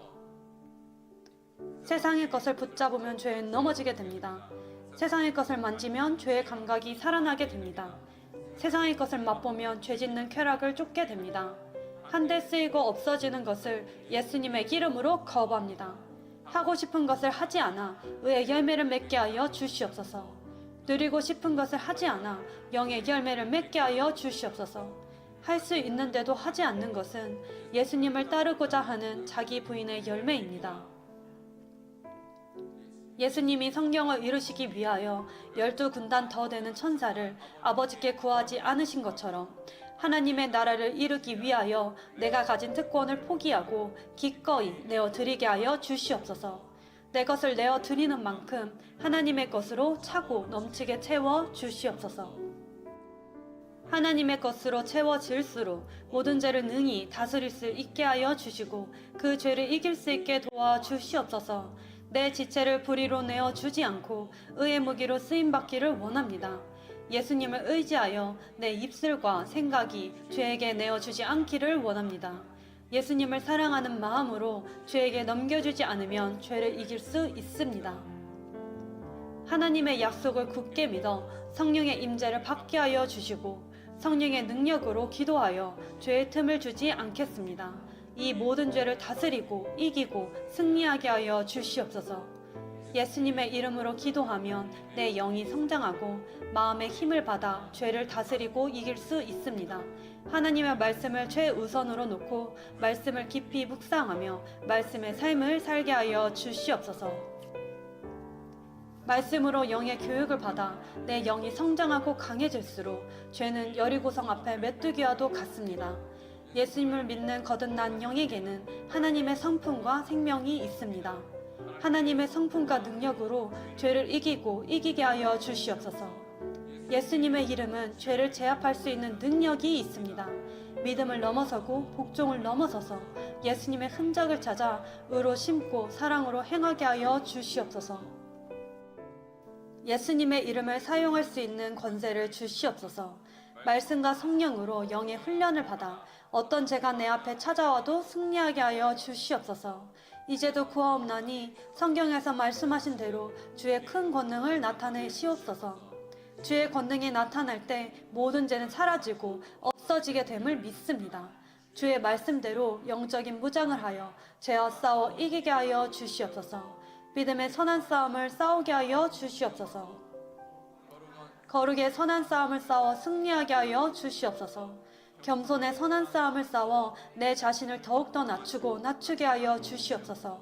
세상의 것을 붙잡으면 죄에 넘어지게 됩니다. 세상의 것을 만지면 죄의 감각이 살아나게 됩니다. 세상의 것을 맛보면 죄 짓는 쾌락을 쫓게 됩니다. 한데 쓰이고 없어지는 것을 예수님의 기름으로 거부합니다. 하고 싶은 것을 하지 않아 의의 열매를 맺게 하여 주시옵소서. 누리고 싶은 것을 하지 않아 영의 열매를 맺게 하여 주시옵소서. 할 수 있는데도 하지 않는 것은 예수님을 따르고자 하는 자기 부인의 열매입니다. 예수님이 성경을 이루시기 위하여 12군단 더 되는 천사를 아버지께 구하지 않으신 것처럼 하나님의 나라를 이루기 위하여 내가 가진 특권을 포기하고 기꺼이 내어드리게 하여 주시옵소서. 내 것을 내어드리는 만큼 하나님의 것으로 차고 넘치게 채워 주시옵소서. 하나님의 것으로 채워질수록 모든 죄를 능히 다스릴 수 있게 하여 주시고 그 죄를 이길 수 있게 도와주시옵소서. 내 지체를 불의로 내어주지 않고 의의 무기로 쓰임받기를 원합니다. 예수님을 의지하여 내 입술과 생각이 죄에게 내어주지 않기를 원합니다. 예수님을 사랑하는 마음으로 죄에게 넘겨주지 않으면 죄를 이길 수 있습니다. 하나님의 약속을 굳게 믿어 성령의 임재를 받게 하여 주시고 성령의 능력으로 기도하여 죄의 틈을 주지 않겠습니다. 이 모든 죄를 다스리고 이기고 승리하게 하여 주시옵소서. 예수님의 이름으로 기도하면 내 영이 성장하고 마음의 힘을 받아 죄를 다스리고 이길 수 있습니다. 하나님의 말씀을 최우선으로 놓고 말씀을 깊이 묵상하며 말씀의 삶을 살게 하여 주시옵소서. 말씀으로 영의 교육을 받아 내 영이 성장하고 강해질수록 죄는 여리고성 앞에 메뚜기와도 같습니다. 예수님을 믿는 거듭난 영에게는 하나님의 성품과 생명이 있습니다. 하나님의 성품과 능력으로 죄를 이기고 이기게 하여 주시옵소서. 예수님의 이름은 죄를 제압할 수 있는 능력이 있습니다. 믿음을 넘어서고 복종을 넘어서서 예수님의 흔적을 찾아 의로 심고 사랑으로 행하게 하여 주시옵소서. 예수님의 이름을 사용할 수 있는 권세를 주시옵소서. 말씀과 성령으로 영의 훈련을 받아 어떤 죄가 내 앞에 찾아와도 승리하게 하여 주시옵소서. 이제도 구하옵나니 성경에서 말씀하신 대로 주의 큰 권능을 나타내시옵소서. 주의 권능이 나타날 때 모든 죄는 사라지고 없어지게 됨을 믿습니다. 주의 말씀대로 영적인 무장을 하여 죄와 싸워 이기게 하여 주시옵소서. 믿음의 선한 싸움을 싸우게 하여 주시옵소서. 거룩의 선한 싸움을 싸워 승리하게 하여 주시옵소서. 겸손의 선한 싸움을 싸워 내 자신을 더욱더 낮추게 하여 주시옵소서.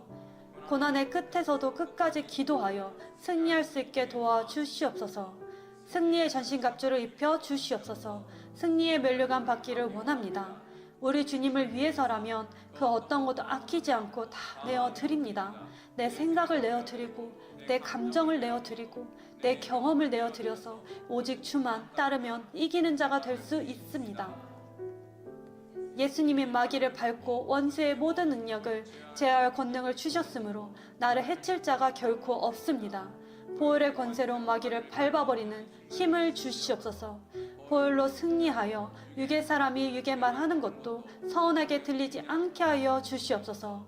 고난의 끝에서도 끝까지 기도하여 승리할 수 있게 도와 주시옵소서. 승리의 전신갑주를 입혀 주시옵소서. 승리의 면류관 받기를 원합니다. 우리 주님을 위해서라면 그 어떤 것도 아끼지 않고 다 내어드립니다. 내 생각을 내어드리고 내 감정을 내어드리고 내 경험을 내어드려서 오직 주만 따르면 이기는 자가 될 수 있습니다. 예수님이 마귀를 밟고 원수의 모든 능력을 제어할 권능을 주셨으므로 나를 해칠 자가 결코 없습니다. 보혈의 권세로 마귀를 밟아버리는 힘을 주시옵소서. 보혈로 승리하여 육의 사람이 육의 말하는 것도 서운하게 들리지 않게 하여 주시옵소서.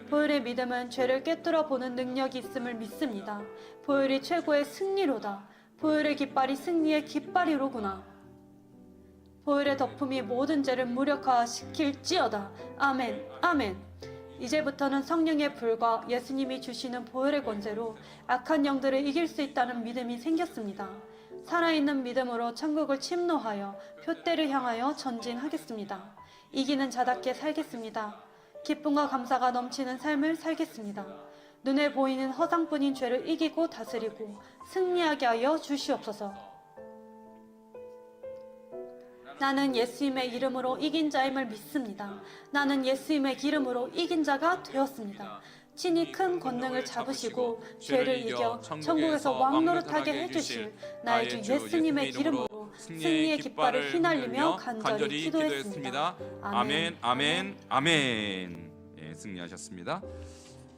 보혈의 믿음은 죄를 꿰뚫어 보는 능력이 있음을 믿습니다. 보혈이 최고의 승리로다. 보혈의 깃발이 승리의 깃발이로구나. 보혈의 덮음이 모든 죄를 무력화시킬지어다. 아멘, 아멘. 이제부터는 성령의 불과 예수님이 주시는 보혈의 권세로 악한 영들을 이길 수 있다는 믿음이 생겼습니다. 살아있는 믿음으로 천국을 침노하여 표대를 향하여 전진하겠습니다. 이기는 자답게 살겠습니다. 기쁨과 감사가 넘치는 삶을 살겠습니다. 눈에 보이는 허상뿐인 죄를 이기고 다스리고 승리하게 하여 주시옵소서. 나는 예수님의 이름으로 이긴 자임을 믿습니다. 나는 예수님의 이름으로 이긴 자가 되었습니다. 친히 큰 권능을 잡으시고 죄를 이겨 천국에서 왕노릇하게 해주실 나의 주 예수님의 이름으로 승리의 깃발을 휘날리며 간절히 기도했습니다. 아멘, 아멘, 아멘. 예, 승리하셨습니다.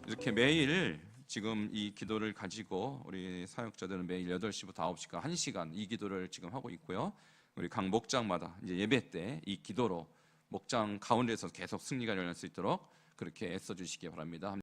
이렇게 매일 지금 이 기도를 가지고 우리 사역자들은 매일 8시부터 9시간 1시간 이 기도를 지금 하고 있고요. 우리 각 목장마다 이제 예배 때 이 기도로 목장 가운데서 계속 승리가 일어날 수 있도록 그렇게 애써 주시기 바랍니다.